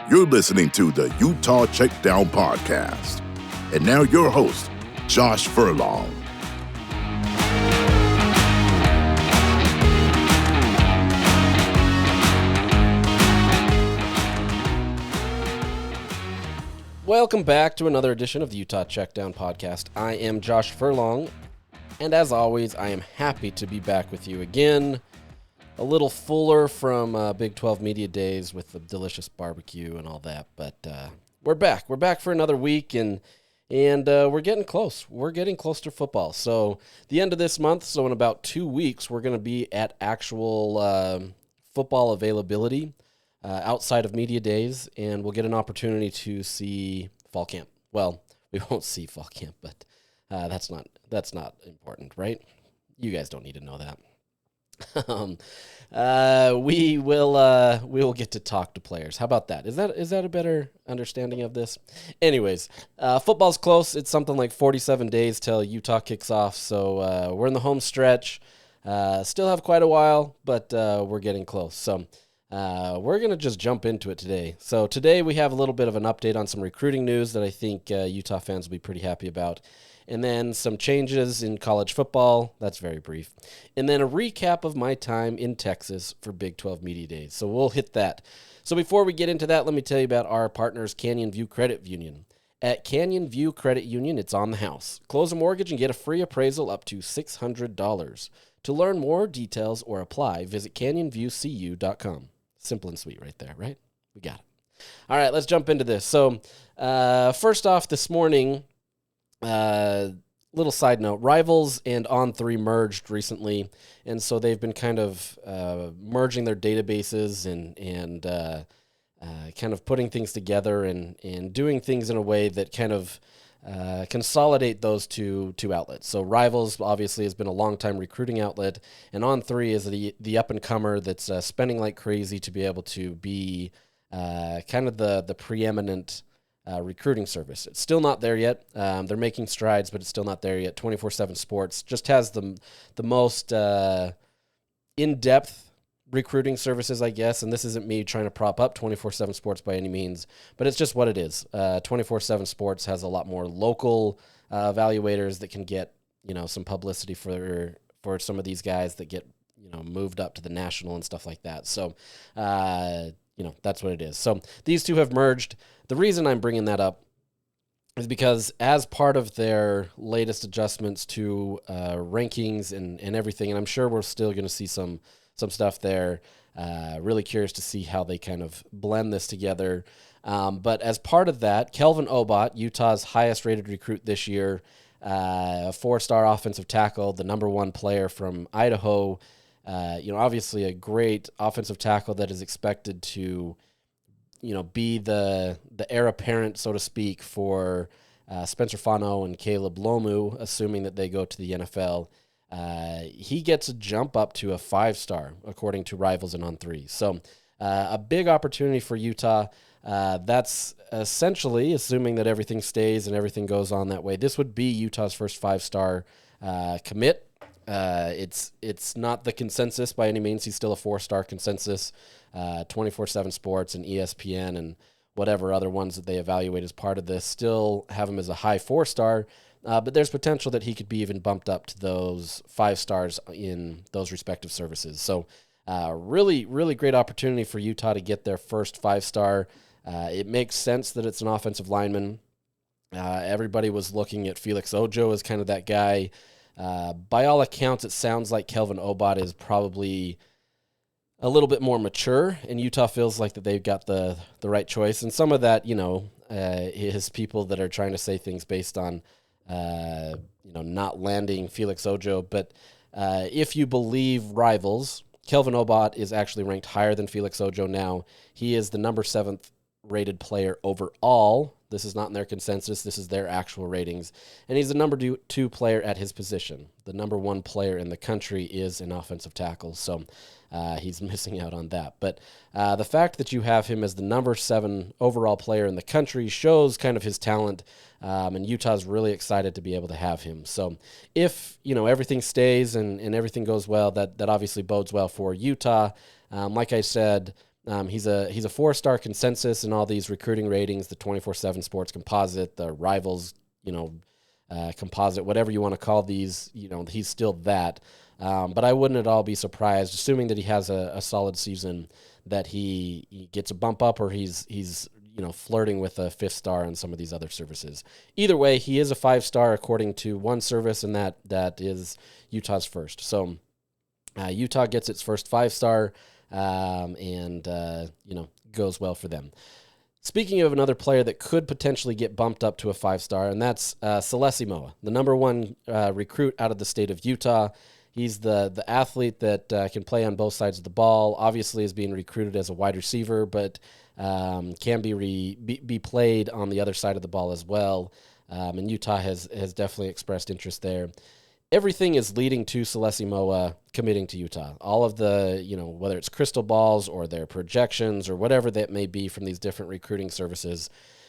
You're listening to the Utah Checkdown Podcast. And now your host, Josh Furlong. Welcome back to another edition of the Utah Checkdown Podcast. I am Josh Furlong, and as always, I am happy to be back with you again. A little fuller from Big 12 Media Days with the delicious barbecue and all that, but we're back. We're back for another week, and we're getting close. We're getting close to football. So the end of this month, so in about 2 weeks, we're going to be at actual football availability outside of media days, and we'll get an opportunity to see fall camp. Well, we won't see fall camp, but that's not important, right? You guys don't need to know that. We will get to talk to players. How about that? Is that a better understanding of this? Anyways, football's close. It's something like 47 days till Utah kicks off. So we're in the home stretch. Still have quite a while, but we're getting close. So we're going to just jump into it today. So today we have a little bit of an update on some recruiting news that I think Utah fans will be pretty happy about. And then some changes in college football. That's very brief. And then a recap of my time in Texas for Big 12 Media Days. So we'll hit that. So before we get into that, let me tell you about our partners, Canyon View Credit Union. At Canyon View Credit Union, it's on the house. Close a mortgage and get a free appraisal up to $600. To learn more details or apply, visit canyonviewcu.com. Simple and sweet right there, right? We got it. All right, let's jump into this. So first off, this morning, little side note, Rivals and On3 merged recently, and so they've been kind of merging their databases and kind of putting things together and doing things in a way that kind of consolidate those two outlets. So Rivals obviously has been a long-time recruiting outlet, and On3 is the up-and-comer that's spending like crazy to be able to be kind of the preeminent recruiting service. It's still not there yet. They're making strides, but it's still not there yet. 24/7 Sports just has the most in-depth recruiting services, I guess, and this isn't me trying to prop up 24/7 Sports by any means, but it's just what it is. 24/7 Sports has a lot more local evaluators that can get, some publicity for some of these guys that get, moved up to the national and stuff like that. So, that's what it is. So these two have merged. The reason I'm bringing that up is because as part of their latest adjustments to rankings and everything, and I'm sure we're still going to see some stuff there, really curious to see how they kind of blend this together. But as part of that, Kelvin Obot, Utah's highest rated recruit this year, 4-star offensive tackle, the number one player from Idaho, obviously a great offensive tackle that is expected to, be the heir apparent, so to speak, for Spencer Fano and Caleb Lomu, assuming that they go to the NFL. He gets a jump up to a 5-star, according to Rivals and On3. So a big opportunity for Utah. That's essentially, assuming that everything stays and everything goes on that way, this would be Utah's first 5-star commit. It's not the consensus by any means. He's still a 4-star consensus. 24/7 Sports and ESPN and whatever other ones that they evaluate as part of this still have him as a high 4-star, but there's potential that he could be even bumped up to those 5 stars in those respective services. So really, really great opportunity for Utah to get their first 5-star. It makes sense that it's an offensive lineman. Everybody was looking at Felix Ojo as kind of that guy. By all accounts, it sounds like Kelvin Obot is probably a little bit more mature, and Utah feels like that they've got the right choice. And some of that, is people that are trying to say things based on, not landing Felix Ojo. But if you believe Rivals, Kelvin Obot is actually ranked higher than Felix Ojo now. He is the number 7th rated player overall. This is not in their consensus. This is their actual ratings. And he's the number 2 player at his position. The number 1 player in the country is an offensive tackle. So he's missing out on that. But the fact that you have him as the number 7 overall player in the country shows kind of his talent. And Utah's really excited to be able to have him. So if, everything stays and everything goes well, that obviously bodes well for Utah. Like I said, He's a 4-star consensus in all these recruiting ratings, the 24/7 Sports Composite, the Rivals, composite, whatever you want to call these. He's still that. But I wouldn't at all be surprised, assuming that he has a solid season, that he gets a bump up, or he's flirting with a 5th star on some of these other services. Either way, he is a 5-star according to one service, and that is Utah's first. So Utah gets its first 5-star, and goes well for them. Speaking of another player that could potentially get bumped up to a 5-star, and that's Celesi Moa, the number 1 recruit out of the state of Utah. He's the athlete that can play on both sides of the ball. Obviously is being recruited as a wide receiver, but can be played on the other side of the ball as well. And Utah has definitely expressed interest there. Everything is leading to Celesi Moa committing to Utah. All of the, whether it's crystal balls or their projections or whatever that may be from these different recruiting services,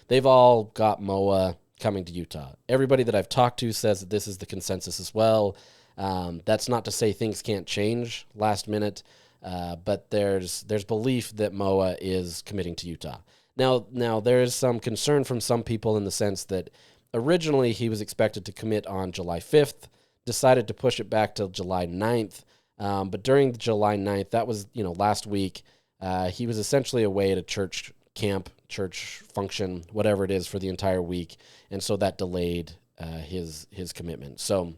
they've all got Moa coming to Utah. Everybody that I've talked to says that this is the consensus as well. That's not to say things can't change last minute, but there's belief that Moa is committing to Utah. Now there is some concern from some people in the sense that originally he was expected to commit on July 5th, decided to push it back till July 9th, but during the July 9th, that was last week, he was essentially away at a church camp, church function, whatever it is, for the entire week, and so that delayed his commitment. So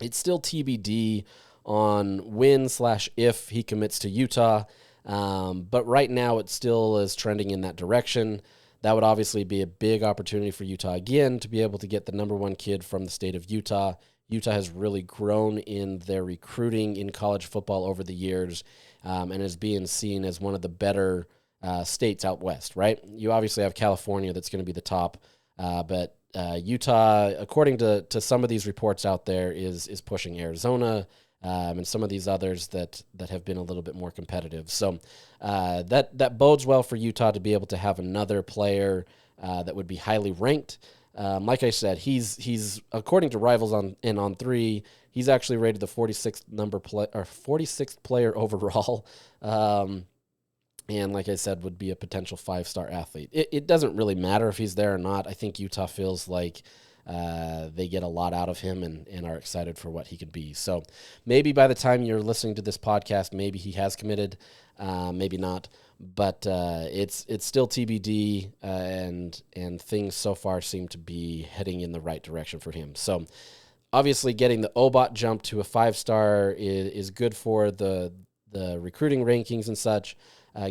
it's still TBD on when/if he commits to Utah, but right now it still is trending in that direction. That would obviously be a big opportunity for Utah again to be able to get the number 1 kid from the state of Utah. Utah has really grown in their recruiting in college football over the years, and is being seen as one of the better states out west, right? You obviously have California that's going to be the top, but Utah, according to some of these reports out there, is pushing Arizona, and some of these others that have been a little bit more competitive. So that bodes well for Utah to be able to have another player that would be highly ranked. Like I said, he's according to Rivals on 3, he's actually rated the 46th player overall. And like I said, would be a potential 5-star athlete. It doesn't really matter if he's there or not. I think Utah feels like they get a lot out of him and are excited for what he could be. So maybe by the time you're listening to this podcast, maybe he has committed, maybe not. But it's still TBD, and things so far seem to be heading in the right direction for him. So obviously getting the OBOT jump to a 5-star is good for the recruiting rankings and such.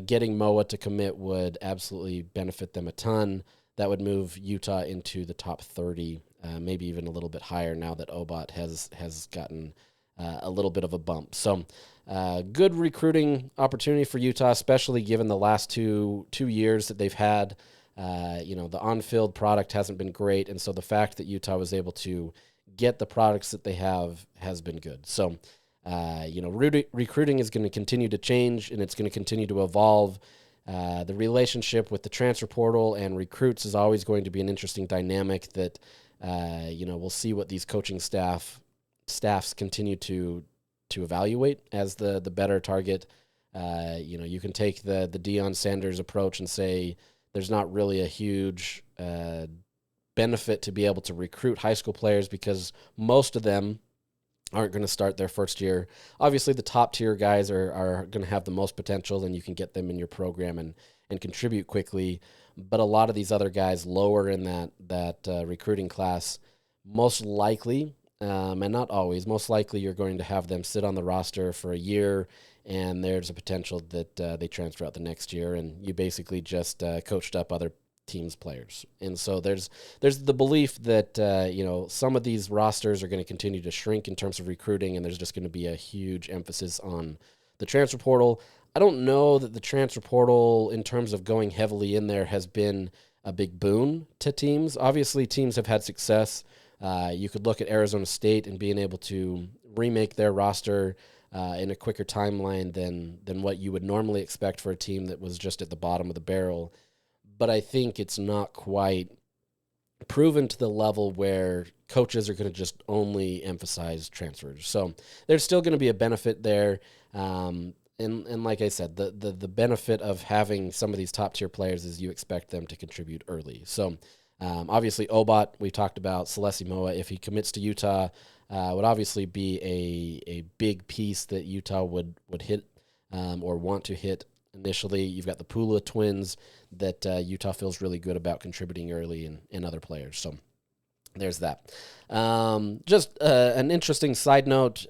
Getting Moa to commit would absolutely benefit them a ton. That would move Utah into the top 30, maybe even a little bit higher now that OBOT has gotten a little bit of a bump. So good recruiting opportunity for Utah, especially given the last two years that they've had. The on-field product hasn't been great, and so the fact that Utah was able to get the products that they have has been good. So recruiting is going to continue to change, and it's going to continue to evolve. The relationship with the transfer portal and recruits is always going to be an interesting dynamic that, we'll see what these coaching staffs continue to evaluate as the better target. You can take the Deion Sanders approach and say there's not really a huge benefit to be able to recruit high school players because most of them aren't going to start their first year. Obviously, the top tier guys are going to have the most potential, and you can get them in your program and contribute quickly. But a lot of these other guys lower in that recruiting class, most likely, and not always, most likely you're going to have them sit on the roster for a year, and there's a potential that they transfer out the next year, and you basically just coached up other teams' players. And so there's the belief that some of these rosters are going to continue to shrink in terms of recruiting, and there's just going to be a huge emphasis on the transfer portal. I don't know that the transfer portal, in terms of going heavily in there, has been a big boon to teams. Obviously, teams have had success. You could look at Arizona State and being able to remake their roster in a quicker timeline than what you would normally expect for a team that was just at the bottom of the barrel. But I think it's not quite proven to the level where coaches are going to just only emphasize transfers. So there's still going to be a benefit there. and like I said, the benefit of having some of these top tier players is you expect them to contribute early. So obviously Obot, we talked about Celesi Moa. If he commits to Utah, would obviously be a big piece that Utah would hit or want to hit initially. You've got the Pula twins that Utah feels really good about contributing early, and other players. So there's that. Just an interesting side note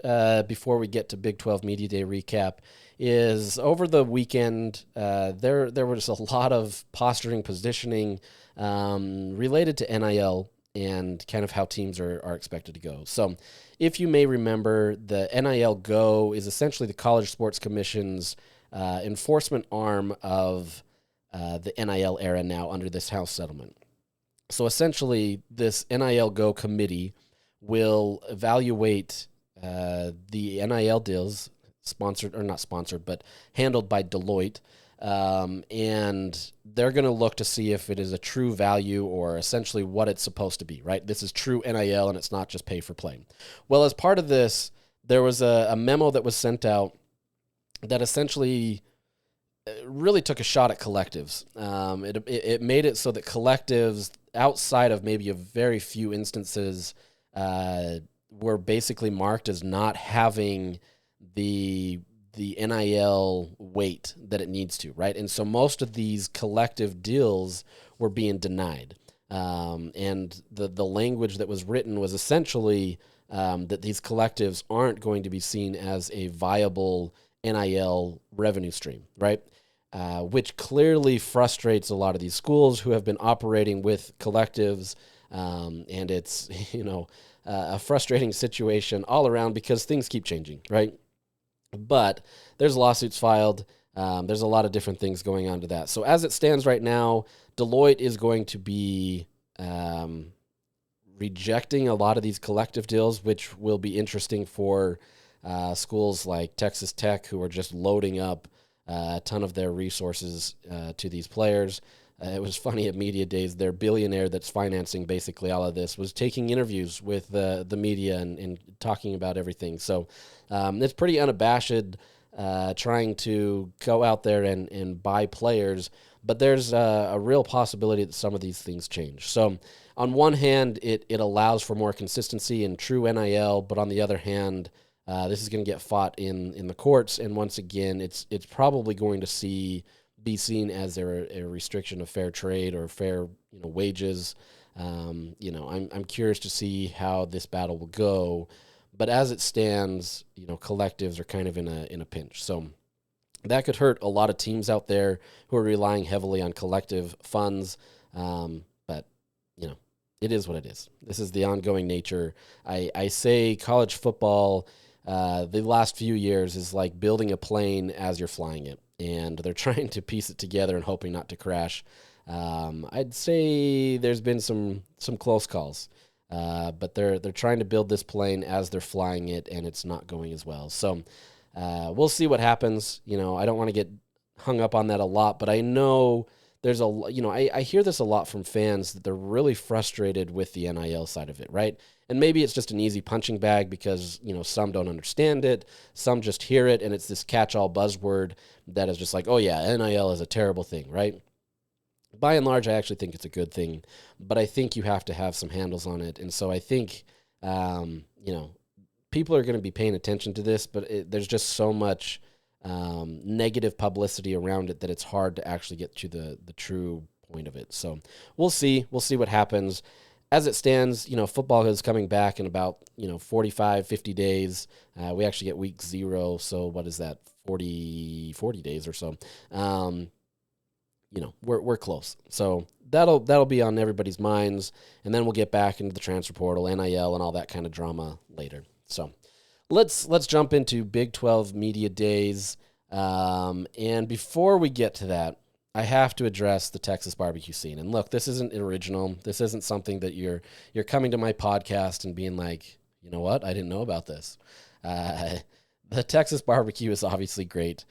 before we get to Big 12 Media Day recap is over the weekend, there was a lot of posturing, positioning related to NIL and kind of how teams are expected to go. So if you may remember, the NIL Go is essentially the College Sports Commission's enforcement arm of the NIL era now under this House settlement. So essentially, this NIL Go committee will evaluate the NIL deals, sponsored or not sponsored, but handled by Deloitte, and they're going to look to see if it is a true value or essentially what it's supposed to be, right? This is true NIL, and it's not just pay for play. Well, as part of this, there was a memo that was sent out that essentially really took a shot at collectives. It made it so that collectives, outside of maybe a very few instances, were basically marked as not having the NIL weight that it needs to, right? And so most of these collective deals were being denied. And the language that was written was essentially that these collectives aren't going to be seen as a viable NIL revenue stream, right? Which clearly frustrates a lot of these schools who have been operating with collectives, and it's a frustrating situation all around because things keep changing, right? But there's lawsuits filed. There's a lot of different things going on to that. So as it stands right now, Deloitte is going to be rejecting a lot of these collective deals, which will be interesting for schools like Texas Tech, who are just loading up a ton of their resources to these players. It was funny at Media Days, their billionaire that's financing basically all of this was taking interviews with the media and talking about everything. So it's pretty unabashed trying to go out there and buy players, but there's a real possibility that some of these things change. So on one hand, it allows for more consistency in true NIL, but on the other hand, this is going to get fought in the courts, and once again, it's probably going to be seen as a restriction of fair trade or fair wages. I'm curious to see how this battle will go, but as it stands, collectives are kind of in a pinch. So that could hurt a lot of teams out there who are relying heavily on collective funds. But it is what it is. This is the ongoing nature. I say college football. The last few years is like building a plane as you're flying it, and they're trying to piece it together and hoping not to crash. I'd say there's been some close calls, but they're trying to build this plane as they're flying it, and it's not going as well. So we'll see what happens. I don't want to get hung up on that a lot, but I know there's I hear this a lot from fans that they're really frustrated with the NIL side of it, right? And maybe it's just an easy punching bag because, some don't understand it. Some just hear it, and it's this catch-all buzzword that is just like, oh, yeah, NIL is a terrible thing, right? By and large, I actually think it's a good thing, but I think you have to have some handles on it. And so I think, people are going to be paying attention to this, but there's just so much negative publicity around it that it's hard to actually get to the true point of it. So we'll see. We'll see what happens. As it stands, football is coming back in about, 45, 50 days. We actually get week 0, so what is that, 40 days or so. We're close. So that'll be on everybody's minds, and then we'll get back into the transfer portal, NIL, and all that kind of drama later. So let's jump into Big 12 Media Days. And before we get to that, I have to address the Texas barbecue scene. And look, this isn't original. This isn't something that you're coming to my podcast and being like, you know what? I didn't know about this. The Texas barbecue is obviously great.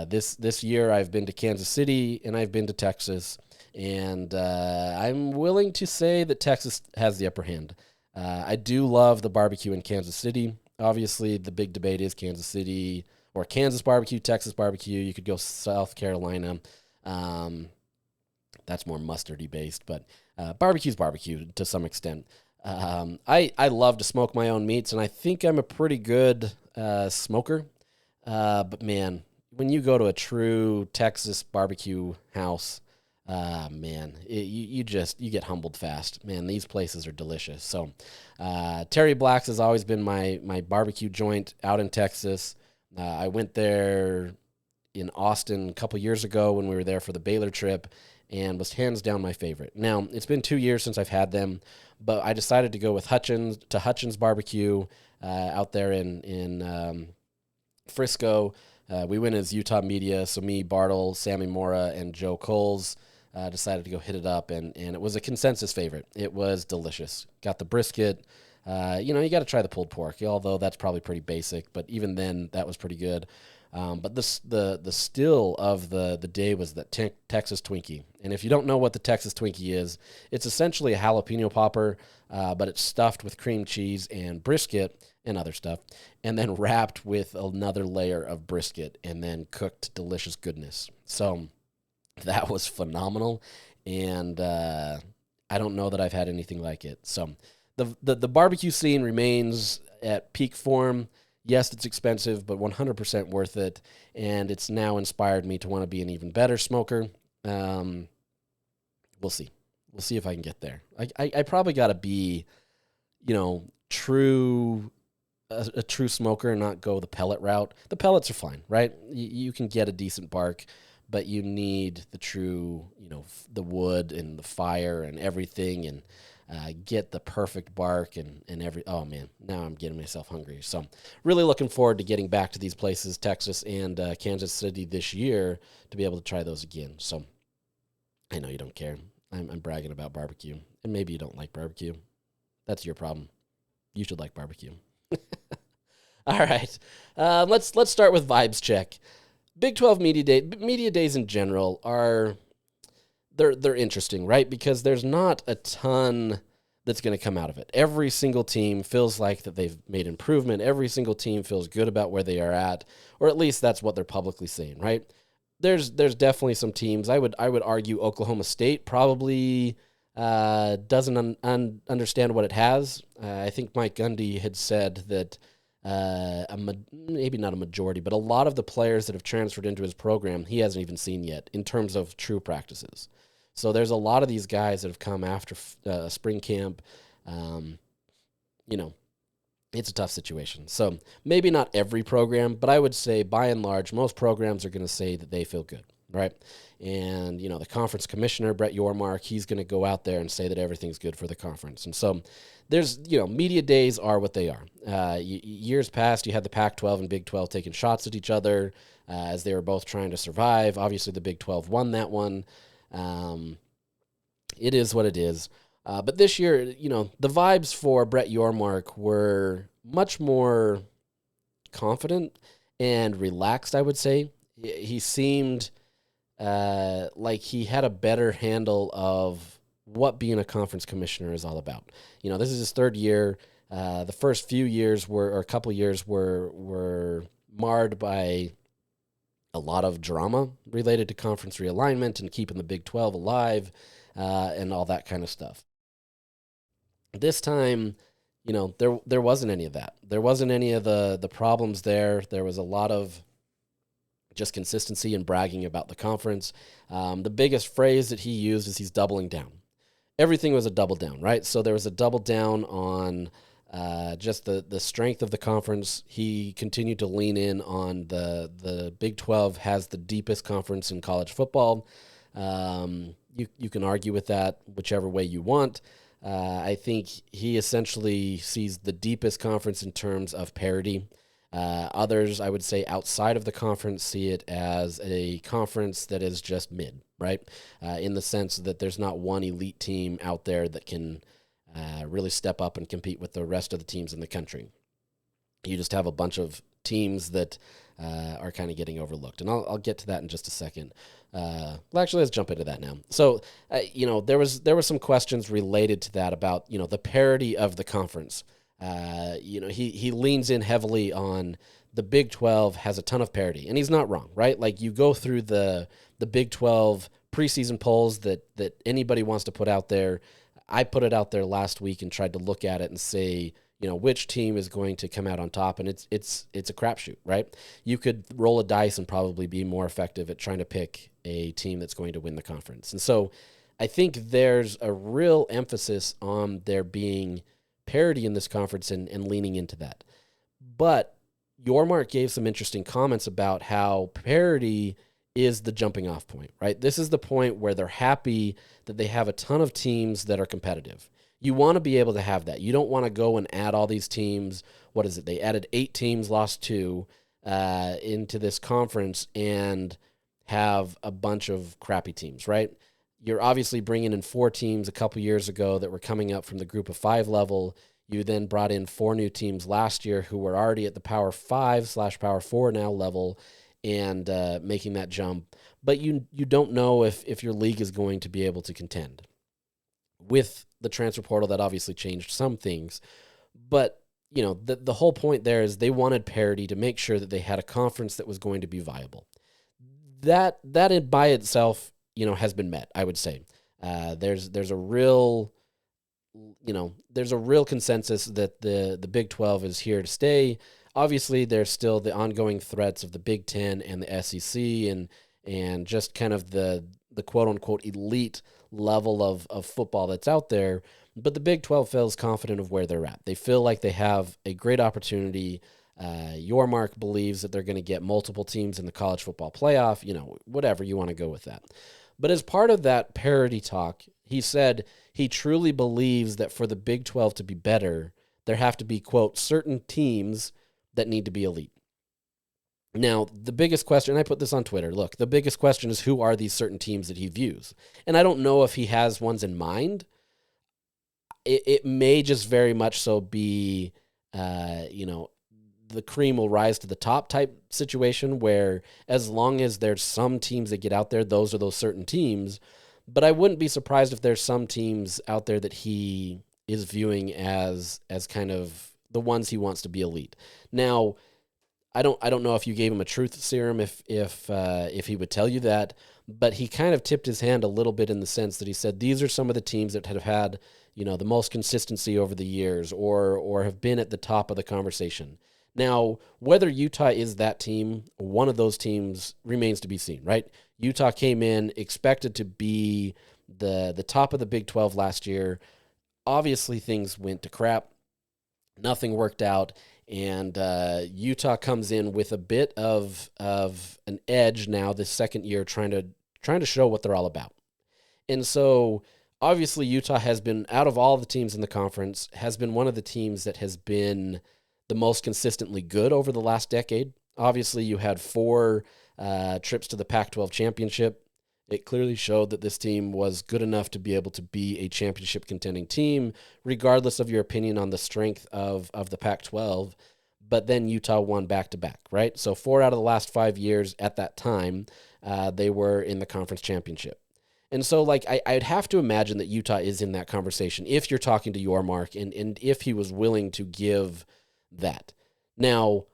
This year I've been to Kansas City and I've been to Texas, and I'm willing to say that Texas has the upper hand. I do love the barbecue in Kansas City. Obviously, the big debate is Kansas City or Kansas barbecue, Texas barbecue. You could go South Carolina. That's more mustardy based, but barbecue's barbecue to some extent. I love to smoke my own meats, and I think I'm a pretty good smoker. But man, when you go to a true Texas barbecue house, man, you get humbled fast. Man, these places are delicious. So, Terry Black's has always been my barbecue joint out in Texas. I went there in Austin a couple years ago when we were there for the Baylor trip, and was hands down my favorite. Now, it's been 2 years since I've had them, but I decided to go with Hutchins Barbecue out there in Frisco. We went as Utah Media, so me, Bartle, Sammy Mora, and Joe Coles decided to go hit it up, and it was a consensus favorite. It was delicious. Got the brisket. You got to try the pulled pork, although that's probably pretty basic, but even then, that was pretty good. But the still of the day was the Texas Twinkie. And if you don't know what the Texas Twinkie is, it's essentially a jalapeno popper, but it's stuffed with cream cheese and brisket and other stuff, and then wrapped with another layer of brisket and then cooked delicious goodness. So that was phenomenal, and I don't know that I've had anything like it. So the barbecue scene remains at peak form. Yes, it's expensive, but 100% worth it, and it's now inspired me to want to be an even better smoker. We'll see. We'll see if I can get there. I probably got to be, true a true smoker and not go the pellet route. The pellets are fine, right? You can get a decent bark, but you need the true, the wood and the fire and everything, and get the perfect bark and oh man, now I'm getting myself hungry. So really looking forward to getting back to these places, Texas and Kansas City this year, to be able to try those again. So I know you don't care. I'm bragging about barbecue, and maybe you don't like barbecue. That's your problem. You should like barbecue. All right, let's start with vibes check. Big 12 media days in general are they're interesting, right? Because there's not a ton that's going to come out of it. Every single team feels like that they've made improvement. Every single team feels good about where they are at, or at least that's what they're publicly saying, right? There's definitely some teams. I would argue Oklahoma State probably doesn't understand what it has. I think Mike Gundy had said that maybe not a majority, but a lot of the players that have transferred into his program he hasn't even seen yet in terms of true practices. So there's a lot of these guys that have come after spring camp. It's a tough situation. So maybe not every program, but I would say by and large, most programs are going to say that they feel good, right? And, the conference commissioner, Brett Yormark, he's going to go out there and say that everything's good for the conference. And so there's, media days are what they are. Years past, you had the Pac-12 and Big 12 taking shots at each other as they were both trying to survive. Obviously, the Big 12 won that one. It is what it is. But this year, the vibes for Brett Yormark were much more confident and relaxed, I would say. He seemed like he had a better handle of what being a conference commissioner is all about. This is his third year. The first few years a couple years were marred by a lot of drama related to conference realignment and keeping the Big 12 alive and all that kind of stuff. This time, there wasn't any of that. There wasn't any of the problems there. There was a lot of just consistency and bragging about the conference. The biggest phrase that he used is he's doubling down. Everything was a double down, right? So there was a double down on just the strength of the conference. He continued to lean in on the Big 12 has the deepest conference in college football. You can argue with that whichever way you want. I think he essentially sees the deepest conference in terms of parity. Others, I would say, outside of the conference see it as a conference that is just mid, right? In the sense that there's not one elite team out there that can really step up and compete with the rest of the teams in the country. You just have a bunch of teams that are kind of getting overlooked. And I'll get to that in just a second. Actually, let's jump into that now. So, there were some questions related to that about, the parity of the conference. He leans in heavily on the Big 12 has a ton of parity. And he's not wrong, right? Like, you go through the Big 12 preseason polls that anybody wants to put out there. I put it out there last week and tried to look at it and say, which team is going to come out on top, and it's a crapshoot, right? You could roll a dice and probably be more effective at trying to pick a team that's going to win the conference. And so I think there's a real emphasis on there being parity in this conference and leaning into that. But Yormark gave some interesting comments about how parity is the jumping off point, right? This is the point where they're happy that they have a ton of teams that are competitive. You want to be able to have that. You don't want to go and add all these teams. What is it? They added 8 teams, lost 2 into this conference and have a bunch of crappy teams, right? You're obviously bringing in 4 teams a couple years ago that were coming up from the group of 5 level. You then brought in 4 new teams last year who were already at the Power 5/Power 4 now level and making that jump. But you don't know if your league is going to be able to contend. With the transfer portal, that obviously changed some things. But, the whole point there is they wanted parity to make sure that they had a conference that was going to be viable. That by itself, has been met, I would say. There's a real consensus that the Big 12 is here to stay. Obviously, there's still the ongoing threats of the Big 10 and the SEC and just kind of the quote-unquote elite level of football that's out there. But the Big 12 feels confident of where they're at. They feel like they have a great opportunity. Yormark believes that they're going to get multiple teams in the college football playoff, whatever you want to go with that. But as part of that parity talk, he said he truly believes that for the Big 12 to be better, there have to be, quote, certain teams that need to be elite. Now, the biggest question, I put this on Twitter, look, the biggest question is who are these certain teams that he views? And I don't know if he has ones in mind. It may just very much so be, the cream will rise to the top type situation where as long as there's some teams that get out there, those are those certain teams. But I wouldn't be surprised if there's some teams out there that he is viewing as kind of the ones he wants to be elite. Now, I don't know if you gave him a truth serum if he would tell you that, but he kind of tipped his hand a little bit in the sense that he said these are some of the teams that have had the most consistency over the years or have been at the top of the conversation. Now, whether Utah is that team, one of those teams remains to be seen, right? Utah came in expected to be the top of the Big 12 last year. Obviously, things went to crap. Nothing worked out. And Utah comes in with a bit of an edge now this second year trying to show what they're all about. And so obviously Utah has been, out of all the teams in the conference, has been one of the teams that has been the most consistently good over the last decade. Obviously you had 4 trips to the Pac-12 championship. It clearly showed that this team was good enough to be able to be a championship contending team, regardless of your opinion on the strength of the Pac-12. But then Utah won back-to-back, right? So 4 out of the last 5 years at that time, they were in the conference championship. And so, I'd have to imagine that Utah is in that conversation if you're talking to Yormark and if he was willing to give that. Now,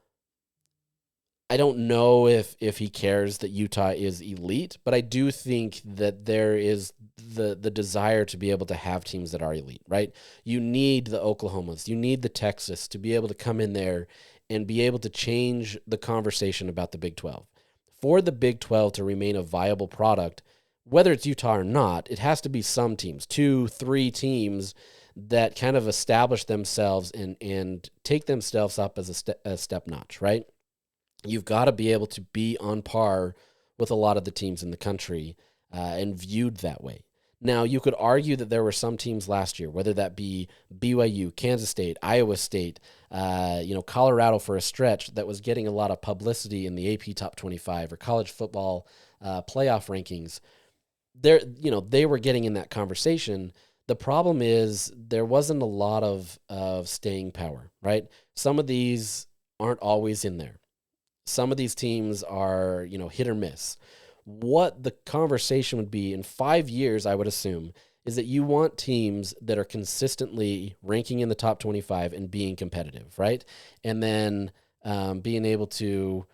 I don't know if he cares that Utah is elite, but I do think that there is the desire to be able to have teams that are elite, right? You need the Oklahomas, you need the Texas to be able to come in there and be able to change the conversation about the Big 12. For the Big 12 to remain a viable product, whether it's Utah or not, it has to be some teams, 2, 3 teams that kind of establish themselves and take themselves up as a step notch, right? You've got to be able to be on par with a lot of the teams in the country and viewed that way. Now, you could argue that there were some teams last year, whether that be BYU, Kansas State, Iowa State, Colorado for a stretch, that was getting a lot of publicity in the AP Top 25 or college football playoff rankings. They were getting in that conversation. The problem is there wasn't a lot of staying power, right? Some of these aren't always in there. Some of these teams are, hit or miss. What the conversation would be in 5 years, I would assume, is that you want teams that are consistently ranking in the top 25 and being competitive, right? And then being able to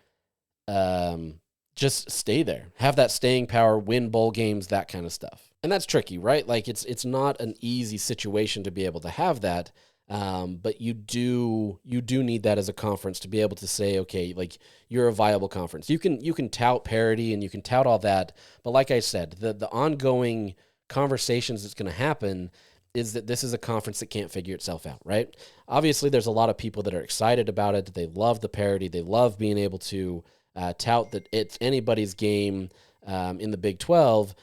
just stay there, have that staying power, win bowl games, that kind of stuff. And that's tricky, right? Like it's not an easy situation to be able to have that. But you do need that as a conference to be able to say, okay, like you're a viable conference. You can tout parity and you can tout all that, but like I said, the ongoing conversations that's going to happen is that this is a conference that can't figure itself out, right? Obviously, there's a lot of people that are excited about it. They love the parity. They love being able to tout that it's anybody's game in the Big 12.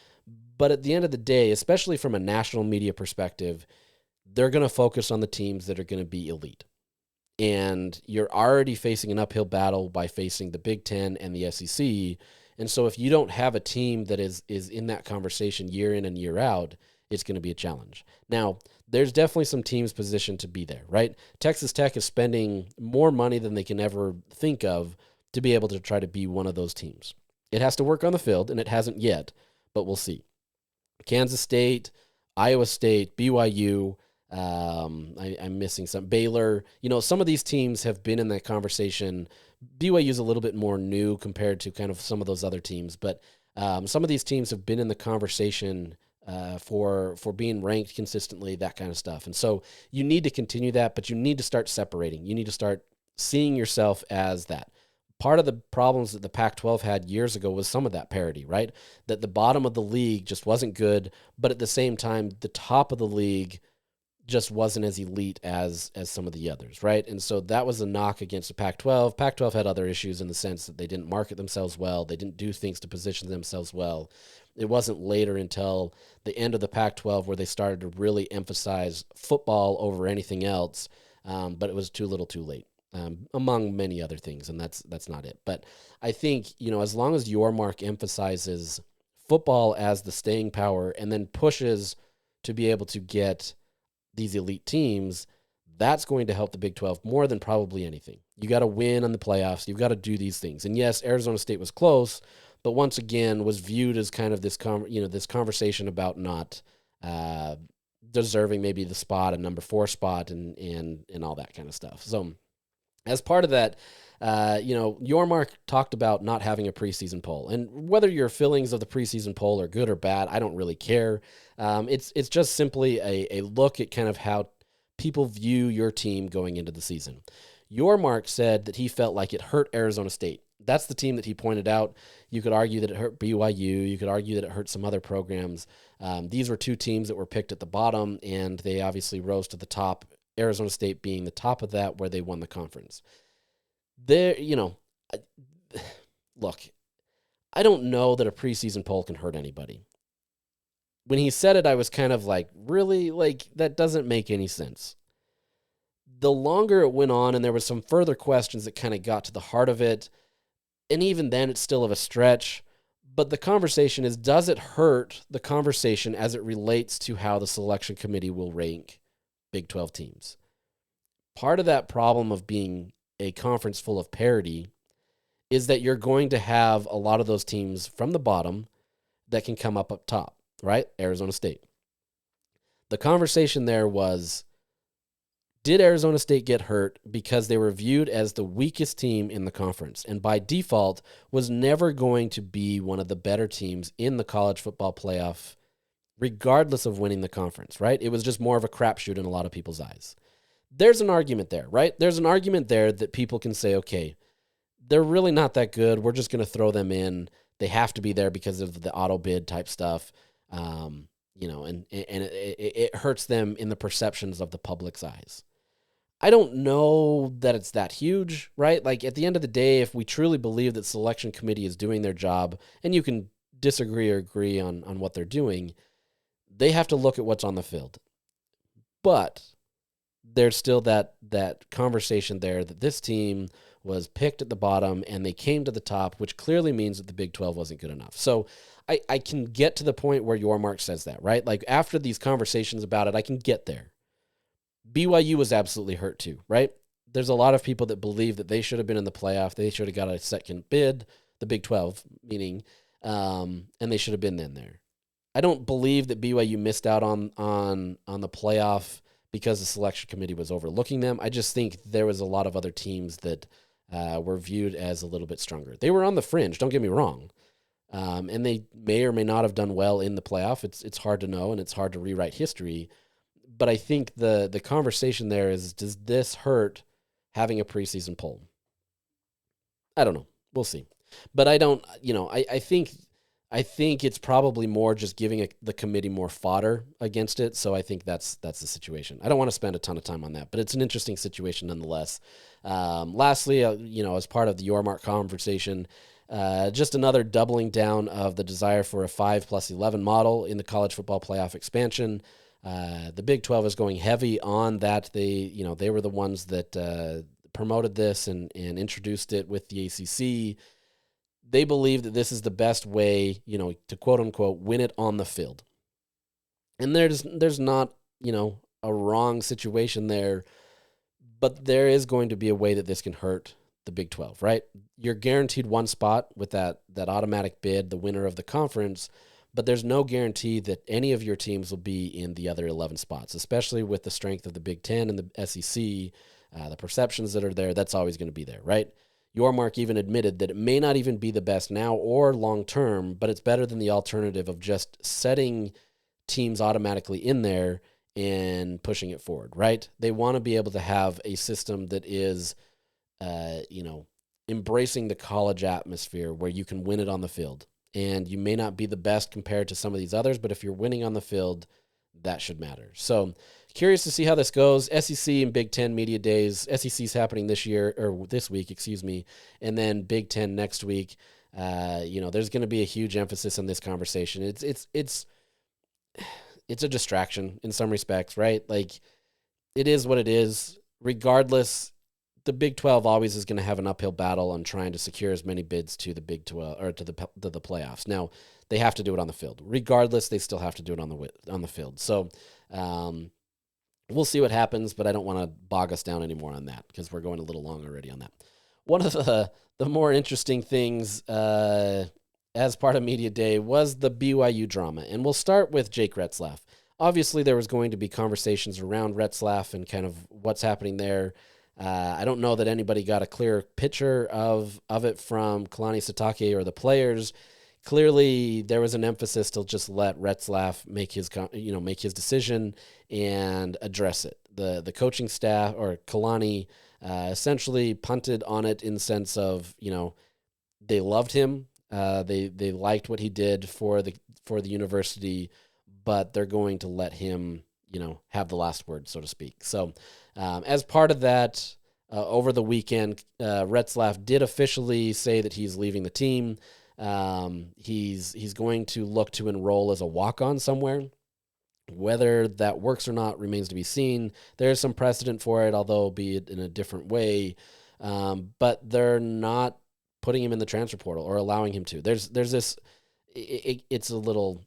But at the end of the day, especially from a national media perspective, they're going to focus on the teams that are going to be elite. And you're already facing an uphill battle by facing the Big Ten and the SEC. And so if you don't have a team that is in that conversation year in and year out, it's going to be a challenge. Now, there's definitely some teams positioned to be there, right? Texas Tech is spending more money than they can ever think of to be able to try to be one of those teams. It has to work on the field, and it hasn't yet, but we'll see. Kansas State, Iowa State, BYU, I'm missing some, Baylor. Some of these teams have been in that conversation. BYU's a little bit more new compared to kind of some of those other teams, but some of these teams have been in the conversation for being ranked consistently, that kind of stuff. And so you need to continue that, but you need to start separating. You need to start seeing yourself as that. Part of the problems that the Pac-12 had years ago was some of that parity, right? That the bottom of the league just wasn't good, but at the same time, the top of the league just wasn't as elite as some of the others, right? And so that was a knock against the Pac-12. Pac-12 had other issues in the sense that they didn't market themselves well. They didn't do things to position themselves well. It wasn't later until the end of the Pac-12 where they started to really emphasize football over anything else, but it was too little too late. Among many other things, and that's not it. But I think, as long as your mark emphasizes football as the staying power and then pushes to be able to get these elite teams, that's going to help the Big 12 more than probably anything. You got to win on the playoffs. You've got to do these things. And yes, Arizona State was close, but once again was viewed as kind of this conversation about not deserving maybe the spot, a number 4 spot, and all that kind of stuff. So as part of that, Yormark talked about not having a preseason poll, and whether your feelings of the preseason poll are good or bad, I don't really care. It's just simply a look at kind of how people view your team going into the season. Yormark said that he felt like it hurt Arizona State. That's the team that he pointed out. You could argue that it hurt BYU. You could argue that it hurt some other programs. These were 2 teams that were picked at the bottom, and they obviously rose to the top. Arizona State being the top of that, where they won the conference. Look, I don't know that a preseason poll can hurt anybody. When he said it, I was kind of like, really? Like, that doesn't make any sense. The longer it went on, and there was some further questions that kind of got to the heart of it, and even then, it's still of a stretch. But the conversation is, does it hurt the conversation as it relates to how the selection committee will rank Big 12 teams? Part of that problem of being a conference full of parity is that you're going to have a lot of those teams from the bottom that can come up top, right? Arizona State. The conversation there was, did Arizona State get hurt because they were viewed as the weakest team in the conference, and by default was never going to be one of the better teams in the college football playoff, regardless of winning the conference, right? It was just more of a crapshoot in a lot of people's eyes. There's an argument there, right? There's an argument there that people can say, okay, they're really not that good. We're just going to throw them in. They have to be there because of the auto bid type stuff, and it hurts them in the perceptions of the public's eyes. I don't know that it's that huge, right? Like, at the end of the day, if we truly believe that selection committee is doing their job, and you can disagree or agree on what they're doing, they have to look at what's on the field. But there's still that conversation there that this team was picked at the bottom and they came to the top, which clearly means that the Big 12 wasn't good enough. So I can get to the point where Yormark says that, right? Like, after these conversations about it, I can get there. BYU was absolutely hurt too, right? There's a lot of people that believe that they should have been in the playoff. They should have got a second bid, the Big 12, meaning, and they should have been in there. I don't believe that BYU missed out on the playoff because the selection committee was overlooking them. I just think there was a lot of other teams that were viewed as a little bit stronger. They were on the fringe, don't get me wrong. And they may or may not have done well in the playoff. It's hard to know, and it's hard to rewrite history. But I think the conversation there is, does this hurt having a preseason poll? I don't know. We'll see. But I don't, I think it's probably more just giving the committee more fodder against it. So I think that's the situation. I don't want to spend a ton of time on that, but it's an interesting situation nonetheless. Lastly, as part of the Your Mark conversation, just another doubling down of the desire for a 5+11 model in the college football playoff expansion. The Big 12 is going heavy on that. They were the ones that promoted this and introduced it with the ACC. They believe that this is the best way, to quote unquote, win it on the field. And there's not, a wrong situation there, but there is going to be a way that this can hurt the Big 12, right? You're guaranteed one spot with that automatic bid, the winner of the conference, but there's no guarantee that any of your teams will be in the other 11 spots, especially with the strength of the Big 10 and the SEC, the perceptions that are there. That's always going to be there, right? Your Mark even admitted that it may not even be the best now or long term, but it's better than the alternative of just setting teams automatically in there and pushing it forward, right? They want to be able to have a system that is, embracing the college atmosphere where you can win it on the field. And you may not be the best compared to some of these others, but if you're winning on the field, that should matter. So curious to see how this goes. SEC and Big Ten media days. SEC's happening this week, and then Big Ten next week. There's going to be a huge emphasis on this conversation. It's a distraction in some respects, right? Like, it is what it is. Regardless, the Big 12 always is going to have an uphill battle on trying to secure as many bids to the Big 12 or to the playoffs. Now, they have to do it on the field. Regardless, they still have to do it on the field. So, we'll see what happens, but I don't want to bog us down anymore on that because we're going a little long already on that. One of the more interesting things as part of Media Day was the BYU drama, and we'll start with Jake Retzlaff. Obviously, there was going to be conversations around Retzlaff and kind of what's happening there. I don't know that anybody got a clear picture of it from Kalani Sitake or the players. Clearly, there was an emphasis to just let Retzlaff make his decision and address it. The coaching staff or Kalani essentially punted on it in the sense of, they loved him, they liked what he did for the university, but they're going to let him have the last word, so to speak. So as part of that, over the weekend, Retzlaff did officially say that he's leaving the team. He's going to look to enroll as a walk-on somewhere. Whether that works or not remains to be seen. There's some precedent for it, although be it in a different way. But they're not putting him in the transfer portal or allowing him to. There's this. It's a little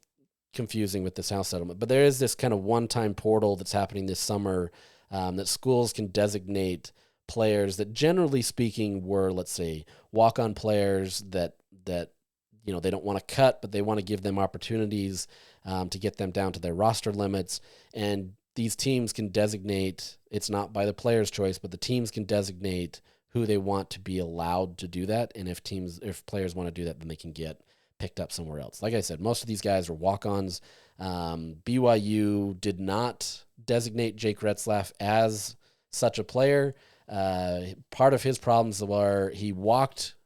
confusing with this house settlement, but there is this kind of one-time portal that's happening this summer that schools can designate players that, generally speaking, were, let's say, walk-on players that they don't want to cut, but they want to give them opportunities to get them down to their roster limits. And these teams can designate, it's not by the player's choice, but the teams can designate who they want to be allowed to do that. And if players want to do that, then they can get picked up somewhere else. Like I said, most of these guys are walk-ons. BYU did not designate Jake Retzlaff as such a player. Part of his problems were he walked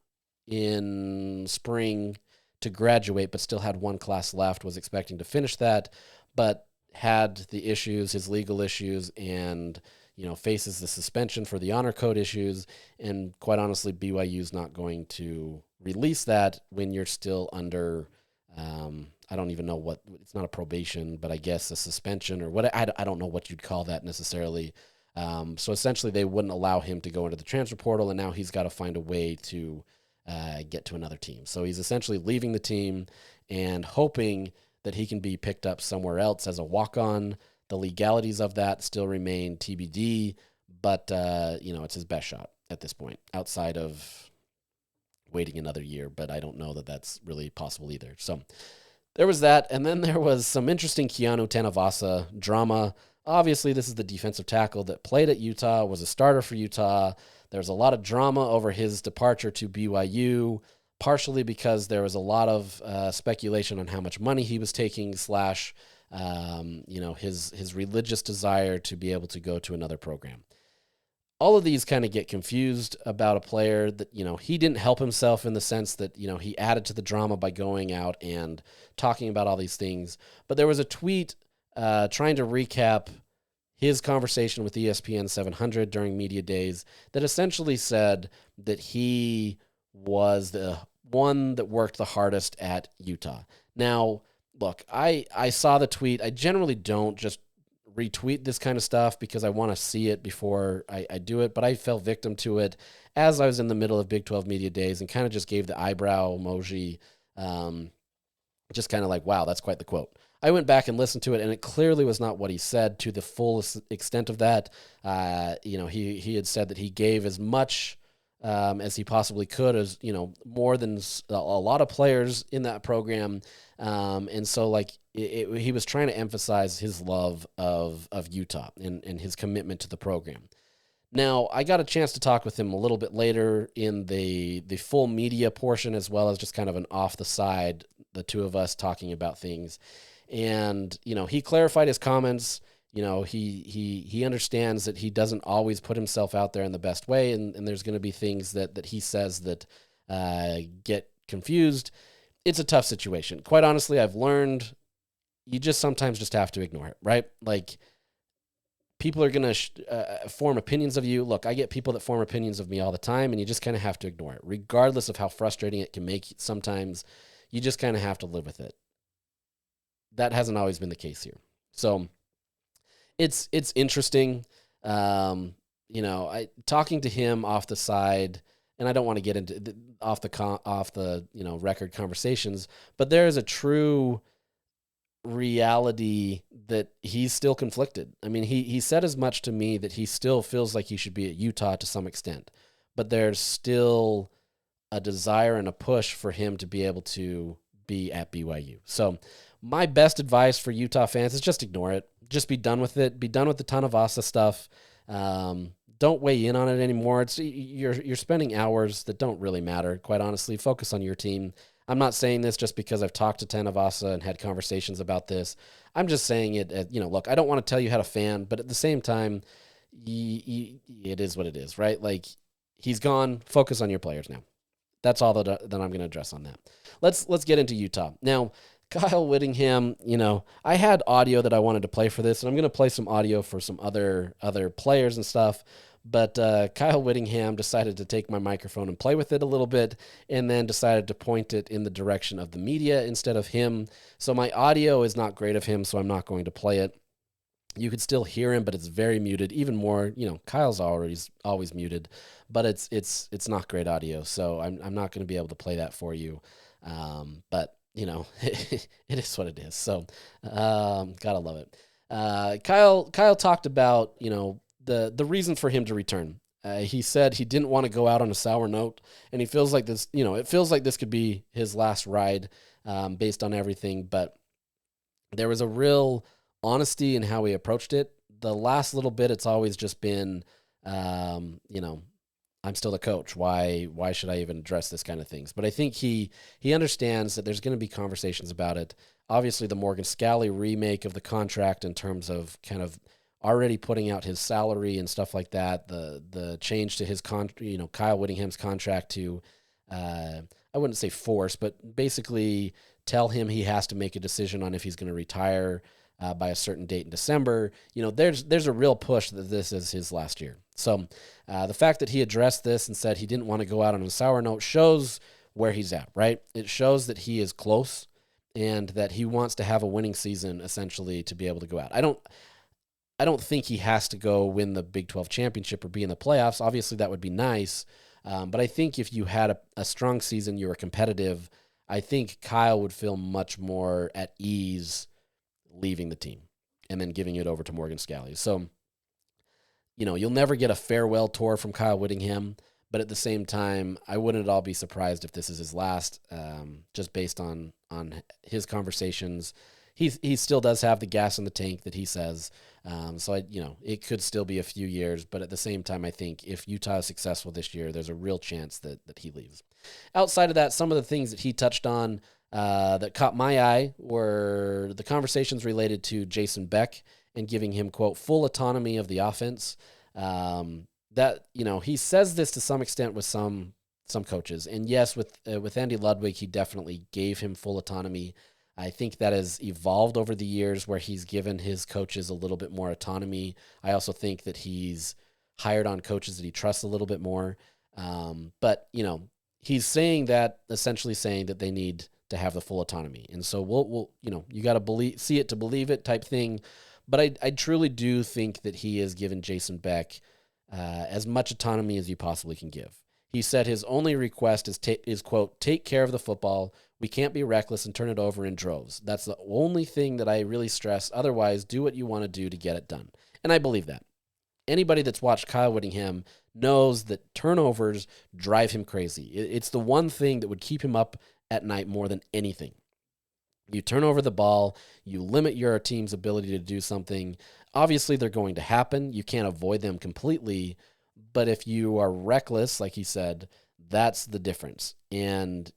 in spring to graduate, but still had one class left, was expecting to finish that, but had the issues, his legal issues, and faces the suspension for the honor code issues. And quite honestly, BYU is not going to release that when you're still under, I don't even know what, it's not a probation, but I guess a suspension or what, I don't know what you'd call that necessarily. So essentially they wouldn't allow him to go into the transfer portal, and now he's got to find a way to get to another team. So he's essentially leaving the team and hoping that he can be picked up somewhere else as a walk-on. The legalities of that still remain TBD, but it's his best shot at this point, outside of waiting another year. But I don't know that that's really possible either. So there was that, and then there was some interesting Keanu Tanavasa drama. Obviously, this is the defensive tackle that played at Utah, was a starter for Utah. There's a lot of drama over his departure to BYU, partially because there was a lot of speculation on how much money he was taking, slash, his religious desire to be able to go to another program. All of these kind of get confused about a player that, he didn't help himself in the sense that, he added to the drama by going out and talking about all these things. But there was a tweet trying to recap his conversation with ESPN 700 during media days that essentially said that he was the one that worked the hardest at Utah. Now, look, I saw the tweet. I generally don't just retweet this kind of stuff because I want to see it before I do it, but I fell victim to it as I was in the middle of Big 12 media days and kind of just gave the eyebrow emoji, just kind of like, wow, that's quite the quote. I went back and listened to it, and it clearly was not what he said to the fullest extent of that. He had said that he gave as much as he possibly could, as more than a lot of players in that program, and so he was trying to emphasize his love of Utah and his commitment to the program. Now, I got a chance to talk with him a little bit later in the full media portion, as well as just kind of an off the side, the two of us talking about things. And, he clarified his comments. He understands that he doesn't always put himself out there in the best way. And there's going to be things that he says that get confused. It's a tough situation. Quite honestly, I've learned you just sometimes just have to ignore it, right? Like, people are going to form opinions of you. Look, I get people that form opinions of me all the time, and you just kind of have to ignore it. Regardless of how frustrating it can make sometimes, you just kind of have to live with it. That hasn't always been the case here. So it's interesting. Talking to him off the side, and I don't want to get into off the record conversations, but there is a true reality that he's still conflicted. I mean, he said as much to me that he still feels like he should be at Utah to some extent, but there's still a desire and a push for him to be able to be at BYU. So my best advice for Utah fans is just ignore it. Just be done with it. Be done with the Tanavasa stuff. Don't weigh in on it anymore. You're spending hours that don't really matter, quite honestly. Focus on your team. I'm not saying this just because I've talked to Tanavasa and had conversations about this. I'm just saying it, look, I don't want to tell you how to fan, but at the same time, it is what it is, right? Like, he's gone. Focus on your players now. That's all that I'm going to address on that. Let's get into Utah. Now, Kyle Whittingham, I had audio that I wanted to play for this, and I'm going to play some audio for some other players and stuff. But Kyle Whittingham decided to take my microphone and play with it a little bit, and then decided to point it in the direction of the media instead of him. So my audio is not great of him, so I'm not going to play it. You could still hear him, but it's very muted. Even more, Kyle's always muted, but it's not great audio. So I'm not going to be able to play that for you. But it is what it is. So gotta love it. Kyle talked about the reason for him to return. He said he didn't want to go out on a sour note, and he feels like this. It feels like this could be his last ride, based on everything. But there was a real honesty in how he approached it. The last little bit, it's always just been, I'm still the coach. Why should I even address this kind of things? But I think he understands that there's going to be conversations about it. Obviously, the Morgan Scally remake of the contract in terms of kind of already putting out his salary and stuff like that. The change to his Kyle Whittingham's contract to, I wouldn't say force, but basically tell him he has to make a decision on if he's going to retire by a certain date in December. There's a real push that this is his last year. So the fact that he addressed this and said he didn't want to go out on a sour note shows where he's at, right? It shows that he is close and that he wants to have a winning season essentially to be able to go out. I don't think he has to go win the Big 12 championship or be in the playoffs. Obviously, that would be nice. But I think if you had a strong season, you were competitive, I think Kyle would feel much more at ease leaving the team and then giving it over to Morgan Scally. So, you'll never get a farewell tour from Kyle Whittingham, but at the same time, I wouldn't at all be surprised if this is his last, just based on his conversations. he still does have the gas in the tank that he says. So it could still be a few years, but at the same time, I think if Utah is successful this year, there's a real chance that he leaves. Outside of that, some of the things that he touched on that caught my eye were the conversations related to Jason Beck and giving him, quote, full autonomy of the offense. He says this to some extent with some coaches. And yes, with Andy Ludwig, he definitely gave him full autonomy. I think that has evolved over the years where he's given his coaches a little bit more autonomy. I also think that he's hired on coaches that he trusts a little bit more. But he's essentially saying that they need to have the full autonomy. And so we'll you got to see it to believe it type thing. But I truly do think that he has given Jason Beck as much autonomy as you possibly can give. He said his only request is, quote, take care of the football. We can't be reckless and turn it over in droves. That's the only thing that I really stress. Otherwise, do what you want to do to get it done. And I believe that. Anybody that's watched Kyle Whittingham knows that turnovers drive him crazy. It's the one thing that would keep him up at night more than anything. You turn over the ball, you limit your team's ability to do something. Obviously, they're going to happen. You can't avoid them completely. But if you are reckless, like he said, that's the difference. And,